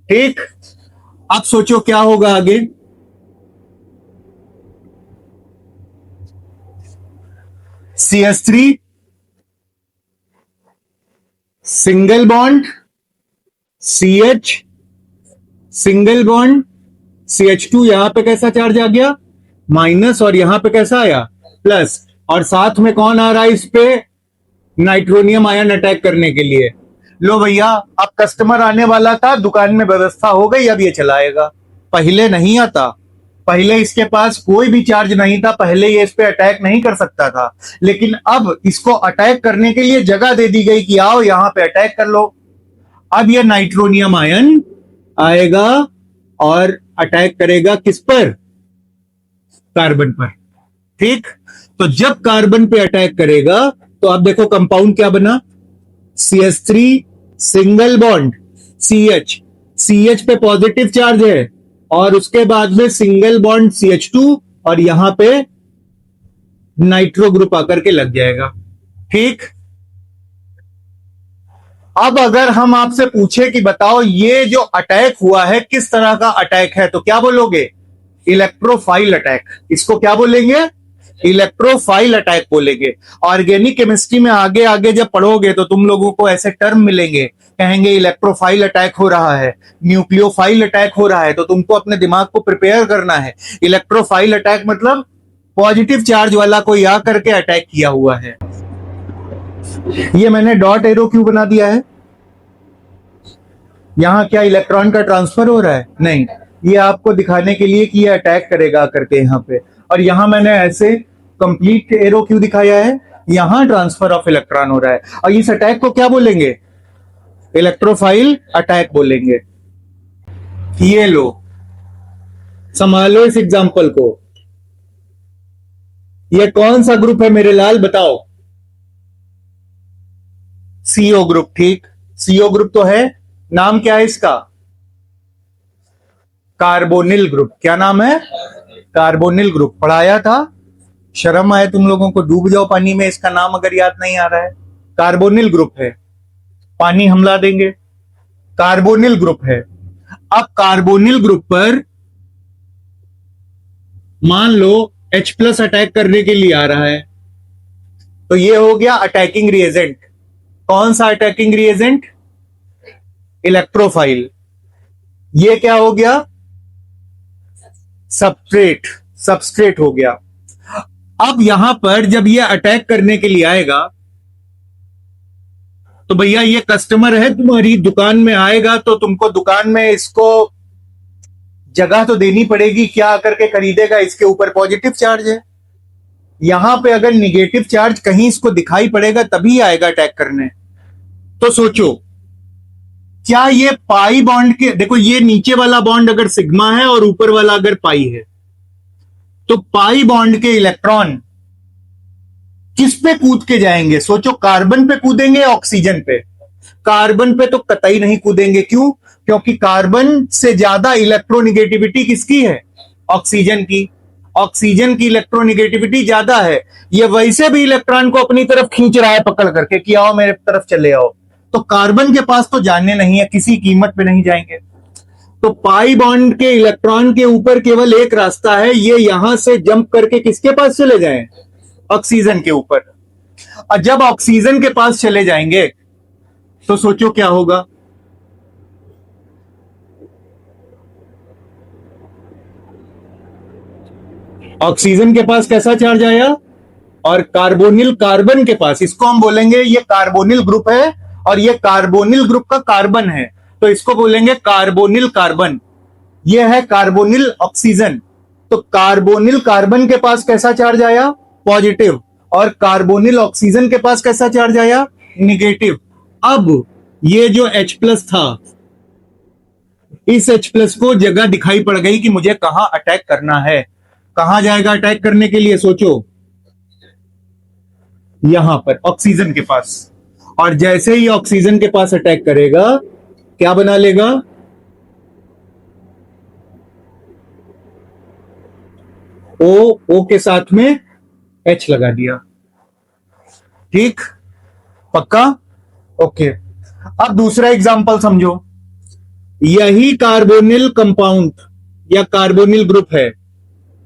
ठीक, अब सोचो क्या होगा आगे। CH3 single bond CH single bond CH2, यहां पे कैसा चार्ज आ गया? माइनस, और यहां पे कैसा आया? प्लस। और साथ में कौन आ रहा है इस पे? नाइट्रोनियम आयन अटैक करने के लिए। लो भैया, अब कस्टमर आने वाला था, दुकान में व्यवस्था हो गई, अब ये चलाएगा। पहले नहीं आता, पहले इसके पास कोई भी चार्ज नहीं था, पहले ये इस पे अटैक नहीं कर सकता था। लेकिन अब इसको अटैक करने के लिए जगह दे दी गई कि आओ यहां पे अटैक कर लो। अब ये नाइट्रोनियम आयन आएगा और अटैक करेगा किस पर? कार्बन पर। ठीक, तो जब कार्बन पे अटैक करेगा तो अब देखो कंपाउंड क्या बना? CH3 सिंगल बॉन्ड CH पे पॉजिटिव चार्ज है, और उसके बाद में सिंगल बॉन्ड CH2, और यहां पे नाइट्रो ग्रुप आकर के लग जाएगा। ठीक, अब अगर हम आपसे पूछे कि बताओ ये जो अटैक हुआ है किस तरह का अटैक है, तो क्या बोलोगे? Electrophile attack. इसको क्या बोलेंगे? इलेक्ट्रोफाइल अटैक बोलेंगे। ऑर्गेनिक केमिस्ट्री में आगे आगे जब पढ़ोगे तो तुम लोगों को ऐसे टर्म मिलेंगे, कहेंगे इलेक्ट्रोफाइल अटैक हो रहा है, न्यूक्लियोफाइल अटैक हो रहा है। तो तुमको अपने दिमाग को प्रिपेयर करना है। इलेक्ट्रोफाइल अटैक मतलब पॉजिटिव चार्ज वाला कोई आकर के अटैक किया हुआ है। ये मैंने डॉट एरो क्यों बना दिया है? यहां क्या इलेक्ट्रॉन का ट्रांसफर हो रहा है? नहीं, ये आपको दिखाने के लिए कि ये अटैक करेगा करके यहां पे। और यहां मैंने ऐसे कंप्लीट एरो क्यों दिखाया है? यहां ट्रांसफर ऑफ इलेक्ट्रॉन हो रहा है, और इस अटैक को क्या बोलेंगे? इलेक्ट्रोफाइल अटैक बोलेंगे। ये लो, संभालो इस एग्जाम्पल को। ये कौन सा ग्रुप है मेरे लाल, बताओ? सीओ ग्रुप, ठीक। सीओ ग्रुप तो है, नाम क्या है इसका? Carbonyl group. क्या नाम है? Carbonyl group. पढ़ाया था, शर्म आए तुम लोगों को, डूब जाओ पानी में, इसका नाम अगर याद नहीं आ रहा है। कार्बोनिल ग्रुप है, पानी हमला देंगे। कार्बोनिल ग्रुप है। अब कार्बोनिल ग्रुप पर मान लो H+ अटैक करने के लिए आ रहा है, तो ये हो गया अटैकिंग रिएजेंट। कौन सा अटैकिंग रिएजेंट? इलेक्ट्रोफाइल। ये क्या हो गया? सबस्ट्रेट। सबस्ट्रेट हो गया। अब यहां पर जब ये अटैक करने के लिए आएगा, तो भैया ये कस्टमर है तुम्हारी, दुकान में आएगा तो तुमको दुकान में इसको जगह तो देनी पड़ेगी, क्या आकर के खरीदेगा? इसके ऊपर पॉजिटिव चार्ज है। यहां पे अगर निगेटिव चार्ज कहीं इसको दिखाई पड़ेगा तभी आएगा अटैक करने। तो सोचो, क्या ये पाई बॉन्ड के, देखो ये नीचे वाला बॉन्ड अगर सिग्मा है और ऊपर वाला अगर पाई है, तो पाई बॉन्ड के इलेक्ट्रॉन किस पे कूद के जाएंगे? सोचो, कार्बन पे कूदेंगे, ऑक्सीजन पे? कार्बन पे तो कतई नहीं कूदेंगे। क्यों? क्योंकि कार्बन से ज्यादा इलेक्ट्रोनिगेटिविटी किसकी है? ऑक्सीजन की। ऑक्सीजन की इलेक्ट्रोनिगेटिविटी ज्यादा है। ये वैसे भी इलेक्ट्रॉन को अपनी तरफ खींच रहा है पकड़ करके कि आओ मेरे तरफ चले आओ, तो कार्बन के पास तो जाने नहीं है, किसी कीमत पे नहीं जाएंगे। तो पाई बॉन्ड के इलेक्ट्रॉन के ऊपर केवल एक रास्ता है, ये यहां से जंप करके किसके पास चले जाएं? ऑक्सीजन के ऊपर। और जब ऑक्सीजन के पास चले जाएंगे तो सोचो क्या होगा? ऑक्सीजन के पास कैसा चार्ज आया? और कार्बोनिल कार्बन के पास, इसको हम बोलेंगे ये कार्बोनिल ग्रुप है, और ये कार्बोनिल ग्रुप का कार्बन है, तो इसको बोलेंगे कार्बोनिल कार्बन। ये है कार्बोनिल ऑक्सीजन। तो कार्बोनिल कार्बन के पास कैसा चार्ज आया? पॉजिटिव। और कार्बोनिल ऑक्सीजन के पास कैसा चार्ज आया? निगेटिव। अब ये जो H+ था, इस H+ को जगह दिखाई पड़ गई कि मुझे कहां अटैक करना है। कहां जाएगा अटैक करने के लिए? सोचो, यहां पर ऑक्सीजन के पास। और जैसे ही ऑक्सीजन के पास अटैक करेगा, क्या बना लेगा? O के साथ में H लगा दिया। ठीक, पक्का? ओके। अब दूसरा एग्जांपल समझो। यही कार्बोनिल कंपाउंड या कार्बोनिल ग्रुप है,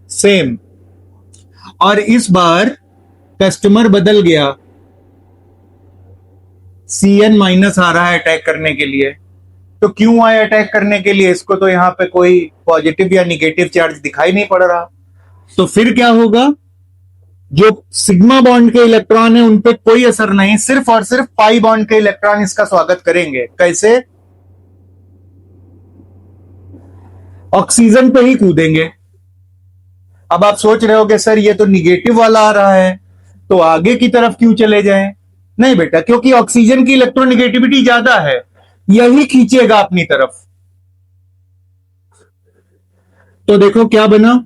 सेम, और इस बार कस्टमर बदल गया, Cn- आ रहा है अटैक करने के लिए। तो क्यों आया अटैक करने के लिए? इसको तो यहां पे कोई पॉजिटिव या निगेटिव चार्ज दिखाई नहीं पड़ रहा। तो फिर क्या होगा? जो सिग्मा बॉन्ड के इलेक्ट्रॉन है उन पे कोई असर नहीं, सिर्फ और सिर्फ पाई बॉन्ड के इलेक्ट्रॉन इसका स्वागत करेंगे। कैसे? ऑक्सीजन पे ही कूदेंगे। अब आप सोच रहे हो कि सर ये तो निगेटिव वाला आ रहा है, तो आगे की तरफ क्यों चले जाएं? नहीं बेटा, क्योंकि ऑक्सीजन की इलेक्ट्रोनिगेटिविटी ज्यादा है, यही खींचेगा अपनी तरफ। तो देखो क्या बना?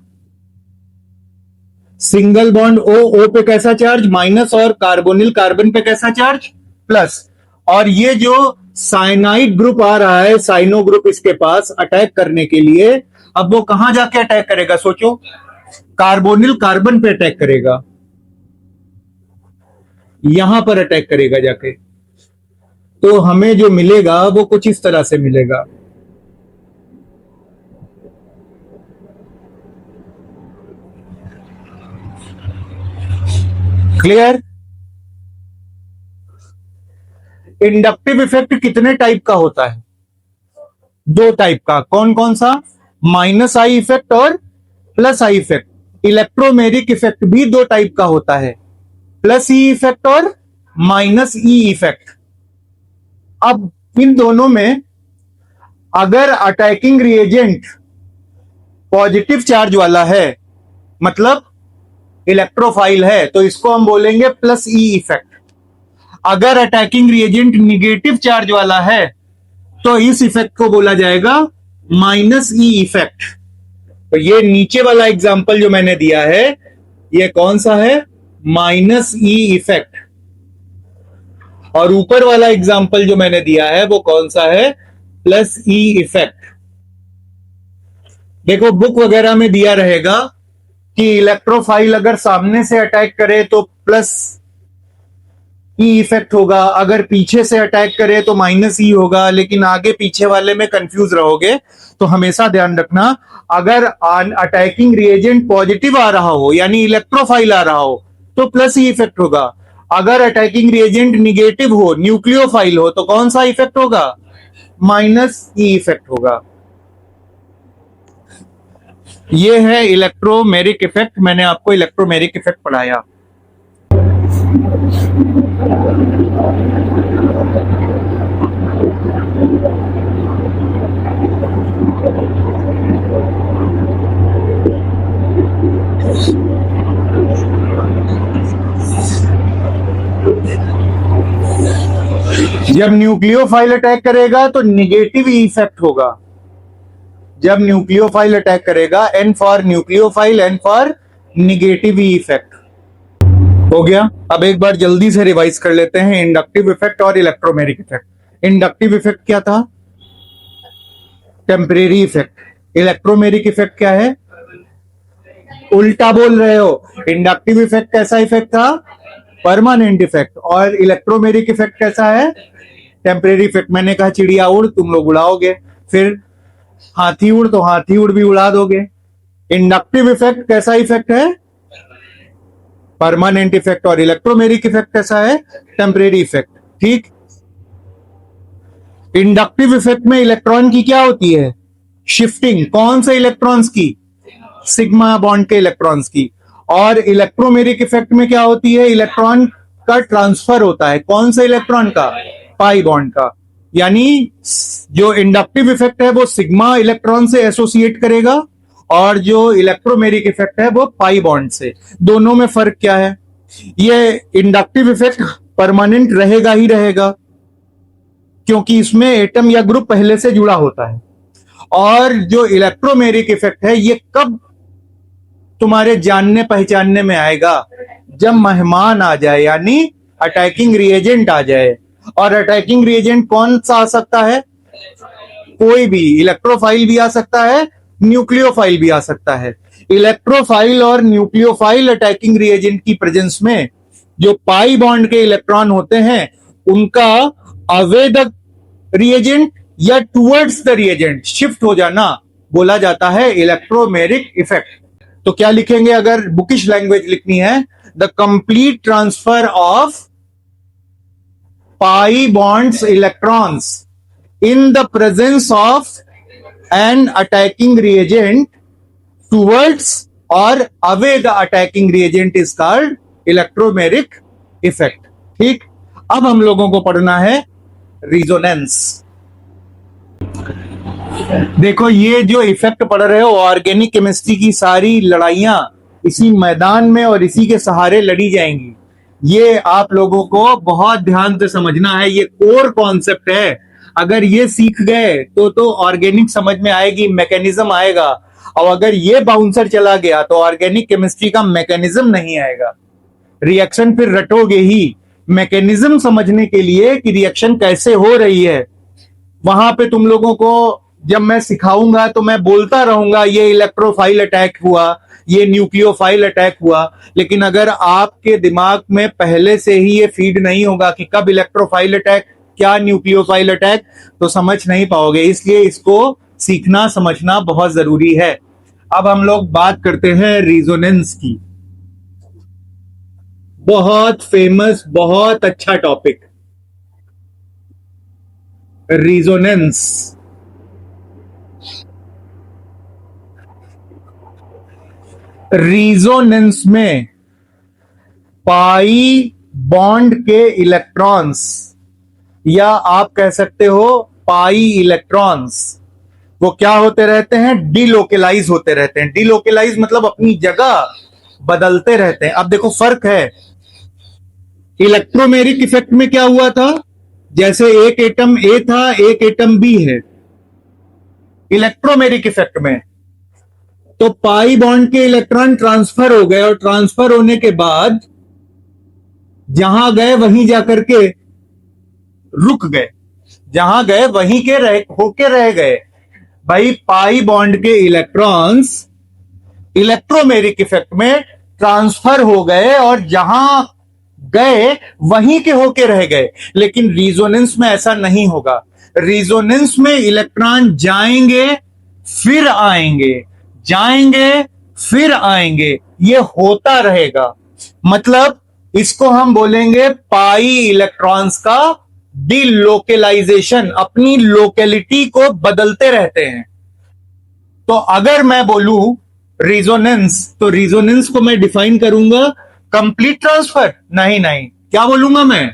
सिंगल बॉन्ड O पे कैसा चार्ज? माइनस, और कार्बोनिल कार्बन पे कैसा चार्ज? प्लस। और ये जो साइनाइड ग्रुप आ रहा है, साइनो ग्रुप इसके पास अटैक करने के लिए, अब वो कहां जाके अटैक करेगा? सोचो, कार्बोनिल कार्बन पे अटैक करेगा, यहां पर अटैक करेगा जाके। तो हमें जो मिलेगा वो कुछ इस तरह से मिलेगा। क्लियर? इंडक्टिव इफेक्ट कितने टाइप का होता है? दो टाइप का। कौन कौन सा? माइनस आई इफेक्ट और plus I effect. Electromeric effect भी दो टाइप का होता है, प्लस ई इफेक्ट और माइनस ई इफेक्ट। अब इन दोनों में अगर अटैकिंग रिएजेंट पॉजिटिव चार्ज वाला है, मतलब इलेक्ट्रोफाइल है तो इसको हम बोलेंगे प्लस ई इफेक्ट। अगर अटैकिंग रिएजेंट निगेटिव चार्ज वाला है तो इस इफेक्ट को बोला जाएगा माइनस ई इफेक्ट। तो ये नीचे वाला एग्जांपल जो मैंने दिया है ये कौन सा है, माइनस ई इफेक्ट। और ऊपर वाला एग्जांपल जो मैंने दिया है वो कौन सा है, प्लस ई इफेक्ट। देखो बुक वगैरह में दिया रहेगा कि इलेक्ट्रोफाइल अगर सामने से अटैक करे तो प्लस ई इफेक्ट होगा, अगर पीछे से अटैक करे तो माइनस ई होगा, लेकिन आगे पीछे वाले में कंफ्यूज रहोगे। तो हमेशा ध्यान रखना, अगर अटैकिंग रिएजेंट पॉजिटिव आ रहा हो यानी इलेक्ट्रोफाइल आ रहा हो तो प्लस ई इफेक्ट होगा। अगर अटैकिंग रिएजेंट निगेटिव हो, न्यूक्लियोफाइल हो, तो कौन सा इफेक्ट होगा, माइनस ई इफेक्ट होगा। ये है इलेक्ट्रोमेरिक इफेक्ट। मैंने आपको इलेक्ट्रोमेरिक इफेक्ट पढ़ाया। जब न्यूक्लियोफाइल अटैक करेगा तो निगेटिव इफेक्ट होगा। जब न्यूक्लियोफाइल अटैक करेगा, N for nucleophile, N for negative effect. हो गया। अब एक बार जल्दी से रिवाइज कर लेते हैं इंडक्टिव इफेक्ट और इलेक्ट्रोमेरिक इफेक्ट। इंडक्टिव इफेक्ट क्या था, टेम्परेरी इफेक्ट। इलेक्ट्रोमेरिक इफेक्ट क्या है, उल्टा बोल रहे हो। इंडक्टिव इफेक्ट कैसा इफेक्ट था, परमानेंट इफेक्ट। और इलेक्ट्रोमेरिक इफेक्ट कैसा है, टेम्परेरी इफेक्ट। मैंने कहा चिड़िया उड़, तुम लोग उड़ाओगे, फिर हाथी उड़ तो हाथी उड़ भी उड़ा दोगे। इंडक्टिव इफेक्ट कैसा इफेक्ट है, परमानेंट इफेक्ट। और इलेक्ट्रोमेरिक इफेक्ट कैसा है, टेम्परेरी इफेक्ट। ठीक। इंडक्टिव इफेक्ट में इलेक्ट्रॉन की क्या होती है, शिफ्टिंग। कौन से इलेक्ट्रॉन्स की, सिग्मा बॉन्ड के इलेक्ट्रॉन्स की। और इलेक्ट्रोमेरिक इफेक्ट में क्या होती है, इलेक्ट्रॉन का ट्रांसफर होता है। कौन से इलेक्ट्रॉन का, पाई बॉन्ड का। यानी जो इंडक्टिव इफेक्ट है वो सिग्मा इलेक्ट्रॉन से एसोसिएट करेगा और जो इलेक्ट्रोमेरिक इफेक्ट है वो पाई बॉन्ड से। दोनों में फर्क क्या है, ये इंडक्टिव इफेक्ट परमानेंट रहेगा ही रहेगा क्योंकि इसमें एटम या ग्रुप पहले से जुड़ा होता है। और जो इलेक्ट्रोमेरिक इफेक्ट है ये कब तुम्हारे जानने पहचानने में आएगा, जब मेहमान आ जाए यानी अटैकिंग रिएजेंट आ जाए। और अटैकिंग रिएजेंट कौन सा आ सकता है, कोई भी। इलेक्ट्रोफाइल भी आ सकता है, न्यूक्लियोफाइल भी आ सकता है। इलेक्ट्रोफाइल और न्यूक्लियोफाइल अटैकिंग रिएजेंट की प्रेजेंस में जो पाई बॉन्ड के इलेक्ट्रॉन होते हैं उनका अवे द रिएजेंट या टुवर्ड्स द रिएजेंट शिफ्ट हो जाना बोला जाता है इलेक्ट्रोमेरिक इफेक्ट। तो क्या लिखेंगे अगर बुकिश लैंग्वेज लिखनी है, the complete transfer of pi bonds electrons in the presence of an attacking reagent towards or away the attacking reagent is called electromeric effect। ठीक। अब हम लोगों को पढ़ना है रिजोनेंस। देखो ये जो इफेक्ट पढ़ रहे हो, ऑर्गेनिक केमिस्ट्री की सारी लड़ाइयां इसी मैदान में और इसी के सहारे लड़ी जाएंगी। ये आप लोगों को बहुत ध्यान से समझना है, ये कोर कॉन्सेप्ट है। अगर ये सीख गए तो ऑर्गेनिक समझ में आएगी, मैकेनिज्म आएगा। और अगर ये बाउंसर चला गया तो ऑर्गेनिक केमिस्ट्री का मैकेनिज्म नहीं आएगा। रिएक्शन फिर रटोगे ही। मैकेनिज्म समझने के लिए कि रिएक्शन कैसे हो रही है, वहां पे तुम लोगों को जब मैं सिखाऊंगा तो मैं बोलता रहूंगा ये इलेक्ट्रोफाइल अटैक हुआ, ये न्यूक्लियोफाइल अटैक हुआ। लेकिन अगर आपके दिमाग में पहले से ही ये फीड नहीं होगा कि कब इलेक्ट्रोफाइल अटैक, क्या न्यूक्लियोफाइल अटैक, तो समझ नहीं पाओगे। इसलिए इसको सीखना समझना बहुत जरूरी है। अब हम लोग बात करते हैं रिजोनेंस की। बहुत फेमस, बहुत अच्छा टॉपिक, रिजोनेंस। रिजोनेंस में पाई बॉन्ड के इलेक्ट्रॉन्स या आप कह सकते हो पाई इलेक्ट्रॉन्स, वो क्या होते रहते हैं, डिलोकेलाइज होते रहते हैं। डिलोकेलाइज मतलब अपनी जगह बदलते रहते हैं। अब देखो फर्क है, इलेक्ट्रोमेरिक इफेक्ट में क्या हुआ था, जैसे एक एटम ए था एक एटम बी है, इलेक्ट्रोमेरिक इफेक्ट में तो पाई बॉन्ड के इलेक्ट्रॉन ट्रांसफर हो गए और ट्रांसफर होने के बाद जहां गए वहीं जाकर के रुक गए, जहां गए वहीं के होके रह गए। भाई पाई बॉन्ड के इलेक्ट्रॉन्स इलेक्ट्रोमेरिक इफेक्ट में ट्रांसफर हो गए और जहां गए वहीं के होके रह गए। लेकिन रिजोनेंस में ऐसा नहीं होगा। रिजोनेंस में इलेक्ट्रॉन जाएंगे फिर आएंगे, जाएंगे फिर आएंगे, ये होता रहेगा। मतलब इसको हम बोलेंगे पाई इलेक्ट्रॉन्स का डिलोकेलाइजेशन, अपनी लोकेलिटी को बदलते रहते हैं। तो अगर मैं बोलूं रिजोनेंस, तो रिजोनेंस को मैं डिफाइन करूंगा कंप्लीट ट्रांसफर, नहीं नहीं, क्या बोलूंगा मैं,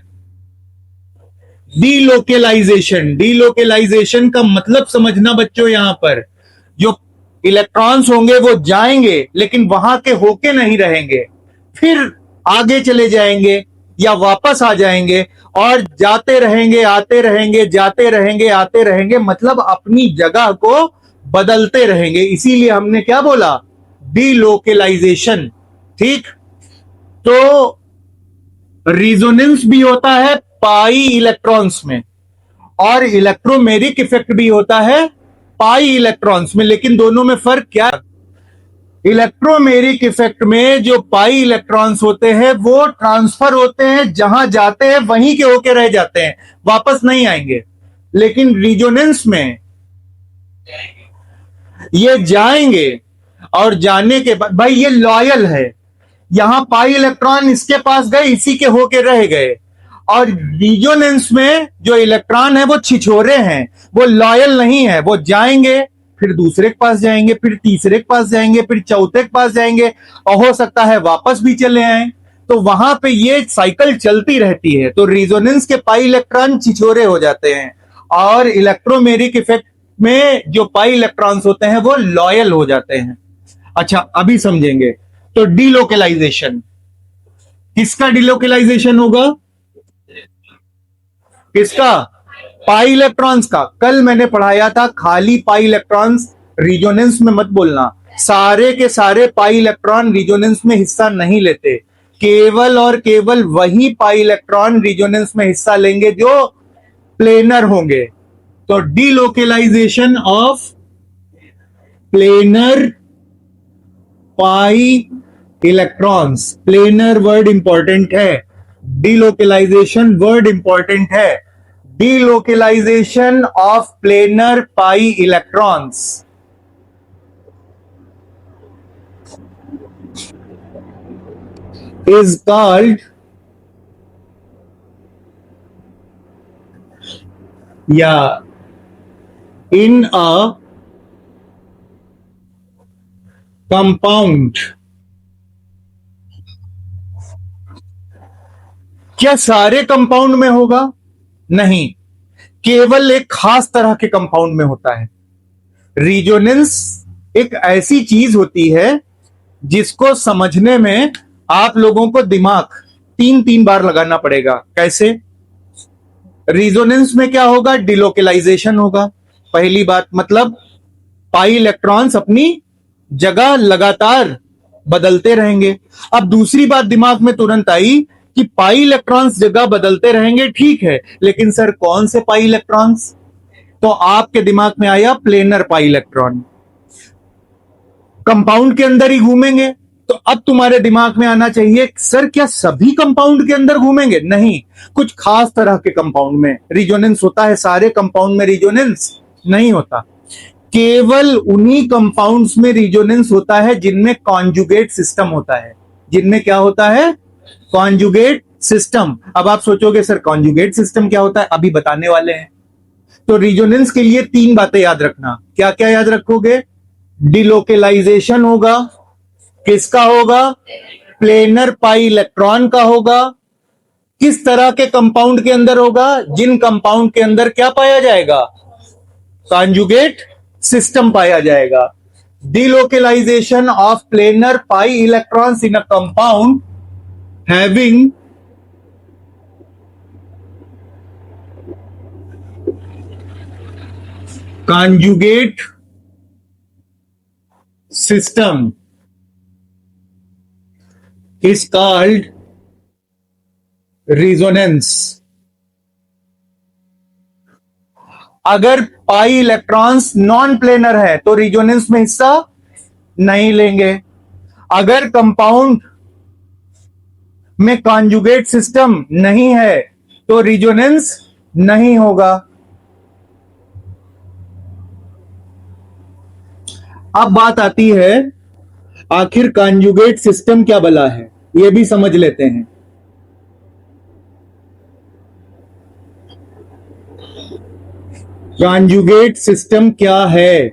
डीलोकेलाइजेशन। डीलोकेलाइजेशन का मतलब समझना बच्चों, यहां पर जो इलेक्ट्रॉन्स होंगे वो जाएंगे लेकिन वहां के होके नहीं रहेंगे, फिर आगे चले जाएंगे या वापस आ जाएंगे और जाते रहेंगे आते रहेंगे, जाते रहेंगे आते रहेंगे, मतलब अपनी जगह को बदलते रहेंगे। इसीलिए हमने क्या बोला, डीलोकेलाइजेशन। ठीक, तो रिजोनेंस भी होता है पाई इलेक्ट्रॉन्स में और इलेक्ट्रोमेरिक इफेक्ट भी होता है पाई इलेक्ट्रॉन्स में। लेकिन दोनों में फर्क क्या, इलेक्ट्रोमेरिक इफेक्ट में जो पाई इलेक्ट्रॉन्स होते हैं वो ट्रांसफर होते हैं, जहां जाते हैं वहीं के होके रह जाते हैं, वापस नहीं आएंगे। लेकिन रिजोनेंस में ये जाएंगे और जाने के बाद, भाई ये लॉयल है, यहां पाई इलेक्ट्रॉन इसके पास गए इसी के होके रह गए। और रिजोनेंस में जो इलेक्ट्रॉन है वो छिछोरे हैं, वो लॉयल नहीं है, वो जाएंगे फिर दूसरे के पास जाएंगे, फिर तीसरे के पास जाएंगे, फिर चौथे के पास जाएंगे और हो सकता है वापस भी चले आए। तो वहां पे ये साइकिल चलती रहती है। तो रिजोनेंस के पाई इलेक्ट्रॉन छिछोरे हो जाते हैं और इलेक्ट्रोमेरिक इफेक्ट में जो पाई इलेक्ट्रॉन्स होते हैं वो लॉयल हो जाते हैं। अच्छा अभी समझेंगे। तो डीलोकेलाइजेशन, किसका डीलोकेलाइजेशन होगा, किसका, पाई इलेक्ट्रॉन्स का। कल मैंने पढ़ाया था खाली पाई इलेक्ट्रॉन्स रिजोनेंस में मत बोलना, सारे के सारे पाई इलेक्ट्रॉन रिजोनेंस में हिस्सा नहीं लेते, केवल और केवल वही पाई इलेक्ट्रॉन रिजोनेंस में हिस्सा लेंगे जो प्लेनर होंगे। तो delocalisation of planar pi electrons, planar word important है, डीलोकेलाइजेशन वर्ड इंपॉर्टेंट है। Delocalization of planar pi electrons is called, yeah, in a compound, क्या सारे कंपाउंड में होगा, नहीं, केवल एक खास तरह के कंपाउंड में होता है। रिजोनेंस एक ऐसी चीज होती है जिसको समझने में आप लोगों को दिमाग 3-3 बार लगाना पड़ेगा। कैसे, रिजोनेंस में क्या होगा, डिलोकेलाइजेशन होगा, पहली बात, मतलब पाई इलेक्ट्रॉन्स अपनी जगह लगातार बदलते रहेंगे। अब दूसरी बात दिमाग में तुरंत आई कि पाई इलेक्ट्रॉन्स जगह बदलते रहेंगे, ठीक है, लेकिन सर कौन से पाई इलेक्ट्रॉन्स, तो आपके दिमाग में आया प्लेनर पाई इलेक्ट्रॉन, कंपाउंड के अंदर ही घूमेंगे। तो अब तुम्हारे दिमाग में आना चाहिए सर क्या सभी कंपाउंड के अंदर घूमेंगे, नहीं, कुछ खास तरह के कंपाउंड में रिजोनेंस होता है, सारे कंपाउंड में रिजोनेंस नहीं होता, केवल उन्हीं कंपाउंड्स में रिजोनेंस होता है जिनमें कॉन्जुगेट सिस्टम होता है, जिनमें क्या होता है, कॉन्जुगेट सिस्टम। अब आप सोचोगे सर कॉन्जुगेट सिस्टम क्या होता है, अभी बताने वाले हैं। तो रिजोनेंस के लिए 3 बातें याद रखना, क्या क्या याद रखोगे, डिलोकेलाइजेशन होगा, किसका होगा, प्लेनर पाई इलेक्ट्रॉन का होगा, किस तरह के कंपाउंड के अंदर होगा, जिन कंपाउंड के अंदर क्या पाया जाएगा, कॉन्जुगेट सिस्टम पाया जाएगा। delocalization of planar pi electrons in a compound having conjugate system is called resonance. अगर पाई इलेक्ट्रॉन्स नॉन प्लेनर है तो रिजोनेंस में हिस्सा नहीं लेंगे. अगर कंपाउंड में कॉन्जुगेट सिस्टम नहीं है तो रिजोनेंस नहीं होगा. अब बात आती है आखिर कॉन्जुगेट सिस्टम क्या बला है, यह भी समझ लेते हैं. कॉन्जुगेट सिस्टम क्या है?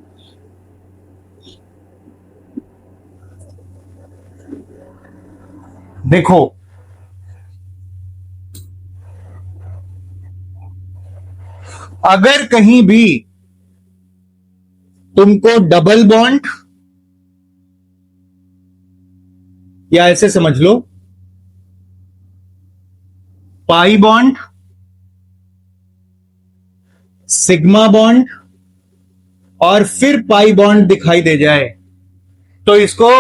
देखो, अगर कहीं भी तुमको डबल बॉन्ड, या ऐसे समझ लो पाई बॉन्ड, सिग्मा बॉन्ड और फिर पाई बॉन्ड दिखाई दे जाए तो इसको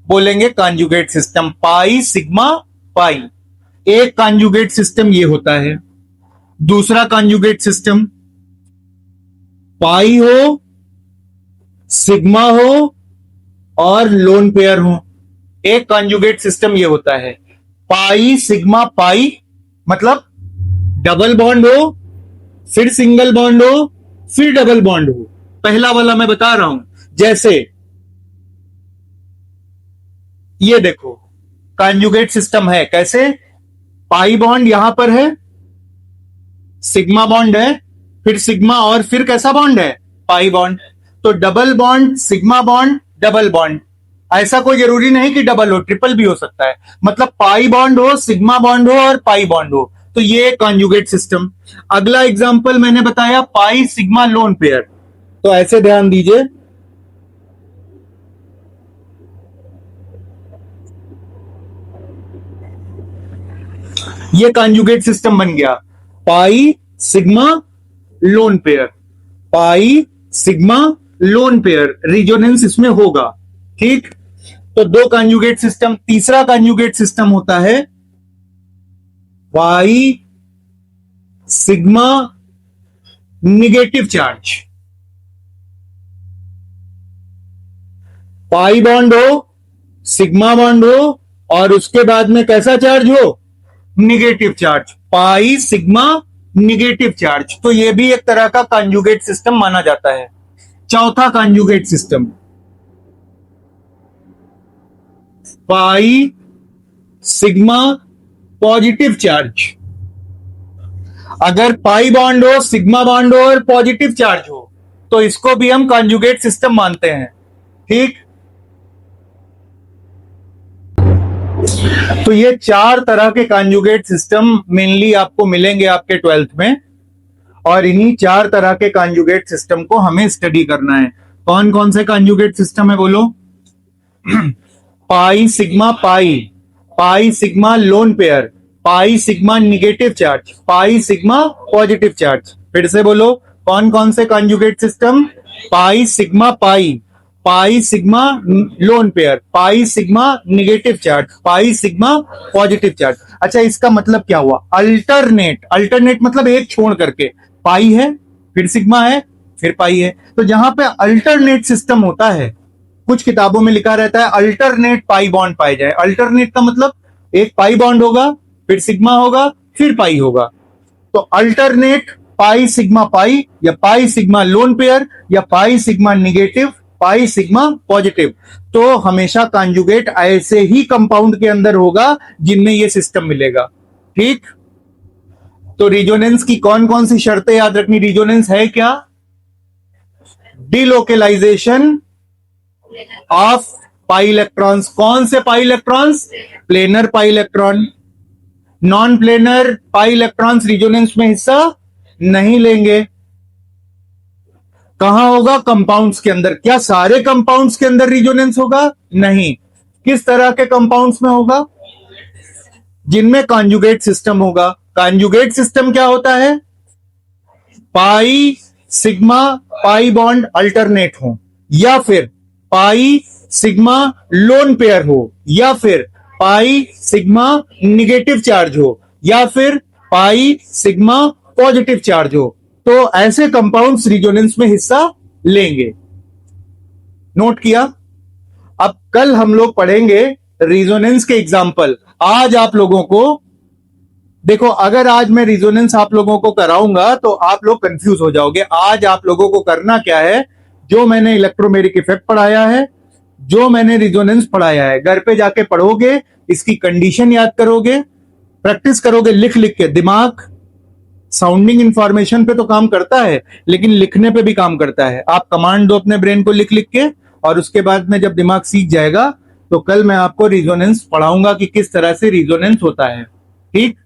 बोलेंगे conjugate system. Pi sigma pi, एक कॉन्जुगेट सिस्टम ये होता है. दूसरा कॉन्जुगेट सिस्टम पाई हो, सिग्मा हो और लोन पेयर हो. एक कॉन्जुगेट सिस्टम ये होता है. पाई सिग्मा पाई मतलब डबल बॉन्ड हो, फिर सिंगल बॉन्ड हो, फिर डबल बॉन्ड हो. पहला वाला मैं बता रहा हूं. जैसे ये देखो कॉन्जुगेट सिस्टम है. कैसे? पाई बॉन्ड यहां पर है, सिग्मा बॉन्ड है, फिर सिग्मा और फिर कैसा बॉन्ड है? Pi bond. तो double bond, sigma bond, double bond. ऐसा कोई जरूरी नहीं कि डबल हो, ट्रिपल भी हो सकता है. मतलब पाई बॉन्ड हो, सिग्मा बॉन्ड हो और पाई बॉन्ड हो, तो ये कॉन्जुगेट सिस्टम. अगला एग्जांपल मैंने बताया पाई सिग्मा लोन पेयर. तो ऐसे ध्यान दीजिए, ये कॉन्जुगेट सिस्टम बन गया. Pi sigma lone pair, pi sigma lone pair, resonance इसमें होगा. ठीक, तो दो कॉन्जुगेट सिस्टम. तीसरा कॉन्जुगेट सिस्टम होता है pi sigma negative charge. Pi bond हो, सिग्मा बॉन्ड हो और उसके बाद में कैसा चार्ज हो? Negative charge. Pi sigma negative charge. तो यह भी एक तरह का कॉन्जुगेट सिस्टम माना जाता है. चौथा conjugate system pi sigma positive charge. अगर पाई बॉन्ड हो, सिग्मा बॉन्ड हो और पॉजिटिव चार्ज हो तो इसको भी हम कॉन्जुगेट सिस्टम मानते हैं. ठीक, तो ये चार तरह के कॉन्जुगेट सिस्टम मेनली आपको मिलेंगे आपके 12th में, और इन्हीं चार तरह के कॉन्जुगेट सिस्टम को हमें स्टडी करना है. कौन कौन से कॉन्जुगेट सिस्टम है बोलो? Pi sigma pi, pi sigma lone pair, pi sigma negative charge, pi sigma positive charge. फिर से बोलो, कौन कौन से conjugate system? Pi sigma pi, pi sigma lone pair, pi sigma negative charge, pi sigma positive charge. अच्छा, इसका मतलब क्या हुआ? अल्टरनेट. अल्टरनेट मतलब एक छोड़ करके. पाई है, फिर सिग्मा है, फिर पाई है. तो जहां पे अल्टरनेट सिस्टम होता है, कुछ किताबों में लिखा रहता है अल्टरनेट पाई बॉन्ड पाए जाए. अल्टरनेट का मतलब एक पाई बॉन्ड होगा, फिर सिग्मा होगा, फिर पाई होगा. तो अल्टरनेट पाई सिग्मा पाई, या पाई सिग्मा लोन पेयर, या pi sigma negative, pi sigma positive. तो हमेशा कॉन्जुगेट ऐसे ही कंपाउंड के अंदर होगा जिनमें यह सिस्टम मिलेगा. ठीक, तो रिजोनेंस की कौन कौन सी शर्तें याद रखनी? रिजोनेंस है क्या? डिलोकेलाइजेशन ऑफ पाई इलेक्ट्रॉन्स. कौन से pi electrons? Planar pi electron. Non planar pi electrons resonance में हिस्सा नहीं लेंगे. कहां होगा? कंपाउंड्स के अंदर। क्या सारे कंपाउंड्स के अंदर रिजोनेंस होगा? नहीं। किस तरह के कंपाउंड्स में होगा? जिनमें कॉन्जुगेट सिस्टम होगा। कॉन्जुगेट सिस्टम क्या होता है? Pi sigma pi bond alternate हो, या फिर पाई सिग्मा लोन पेयर हो, या फिर पाई सिग्मा निगेटिव चार्ज हो, या फिर पाई सिग्मा पॉजिटिव चार्ज हो। तो ऐसे कंपाउंड्स रिजोनेंस में हिस्सा लेंगे। नोट किया? अब कल हम लोग पढ़ेंगे रिजोनेंस के एग्जाम्पल। आज आप लोगों को देखो, अगर आज मैं रिजोनेंस आप लोगों को कराऊंगा तो आप लोग कंफ्यूज हो जाओगे। आज आप लोगों को करना क्या है? जो मैंने इलेक्ट्रोमेरिक इफेक्ट पढ़ाया है, जो मैंने रिजोनेंस पढ़ाया है, घर पे जाके पढ़ोगे, इसकी कंडीशन याद करोगे, प्रैक्टिस करोगे लिख लिख के। दिमाग साउंडिंग इंफॉर्मेशन पे तो काम करता है, लेकिन लिखने पे भी काम करता है। आप कमांड दो अपने ब्रेन को लिख लिख के, और उसके बाद में जब दिमाग सीख जाएगा तो कल मैं आपको रिजोनेंस पढ़ाऊंगा कि किस तरह से रिजोनेंस होता है। ठीक?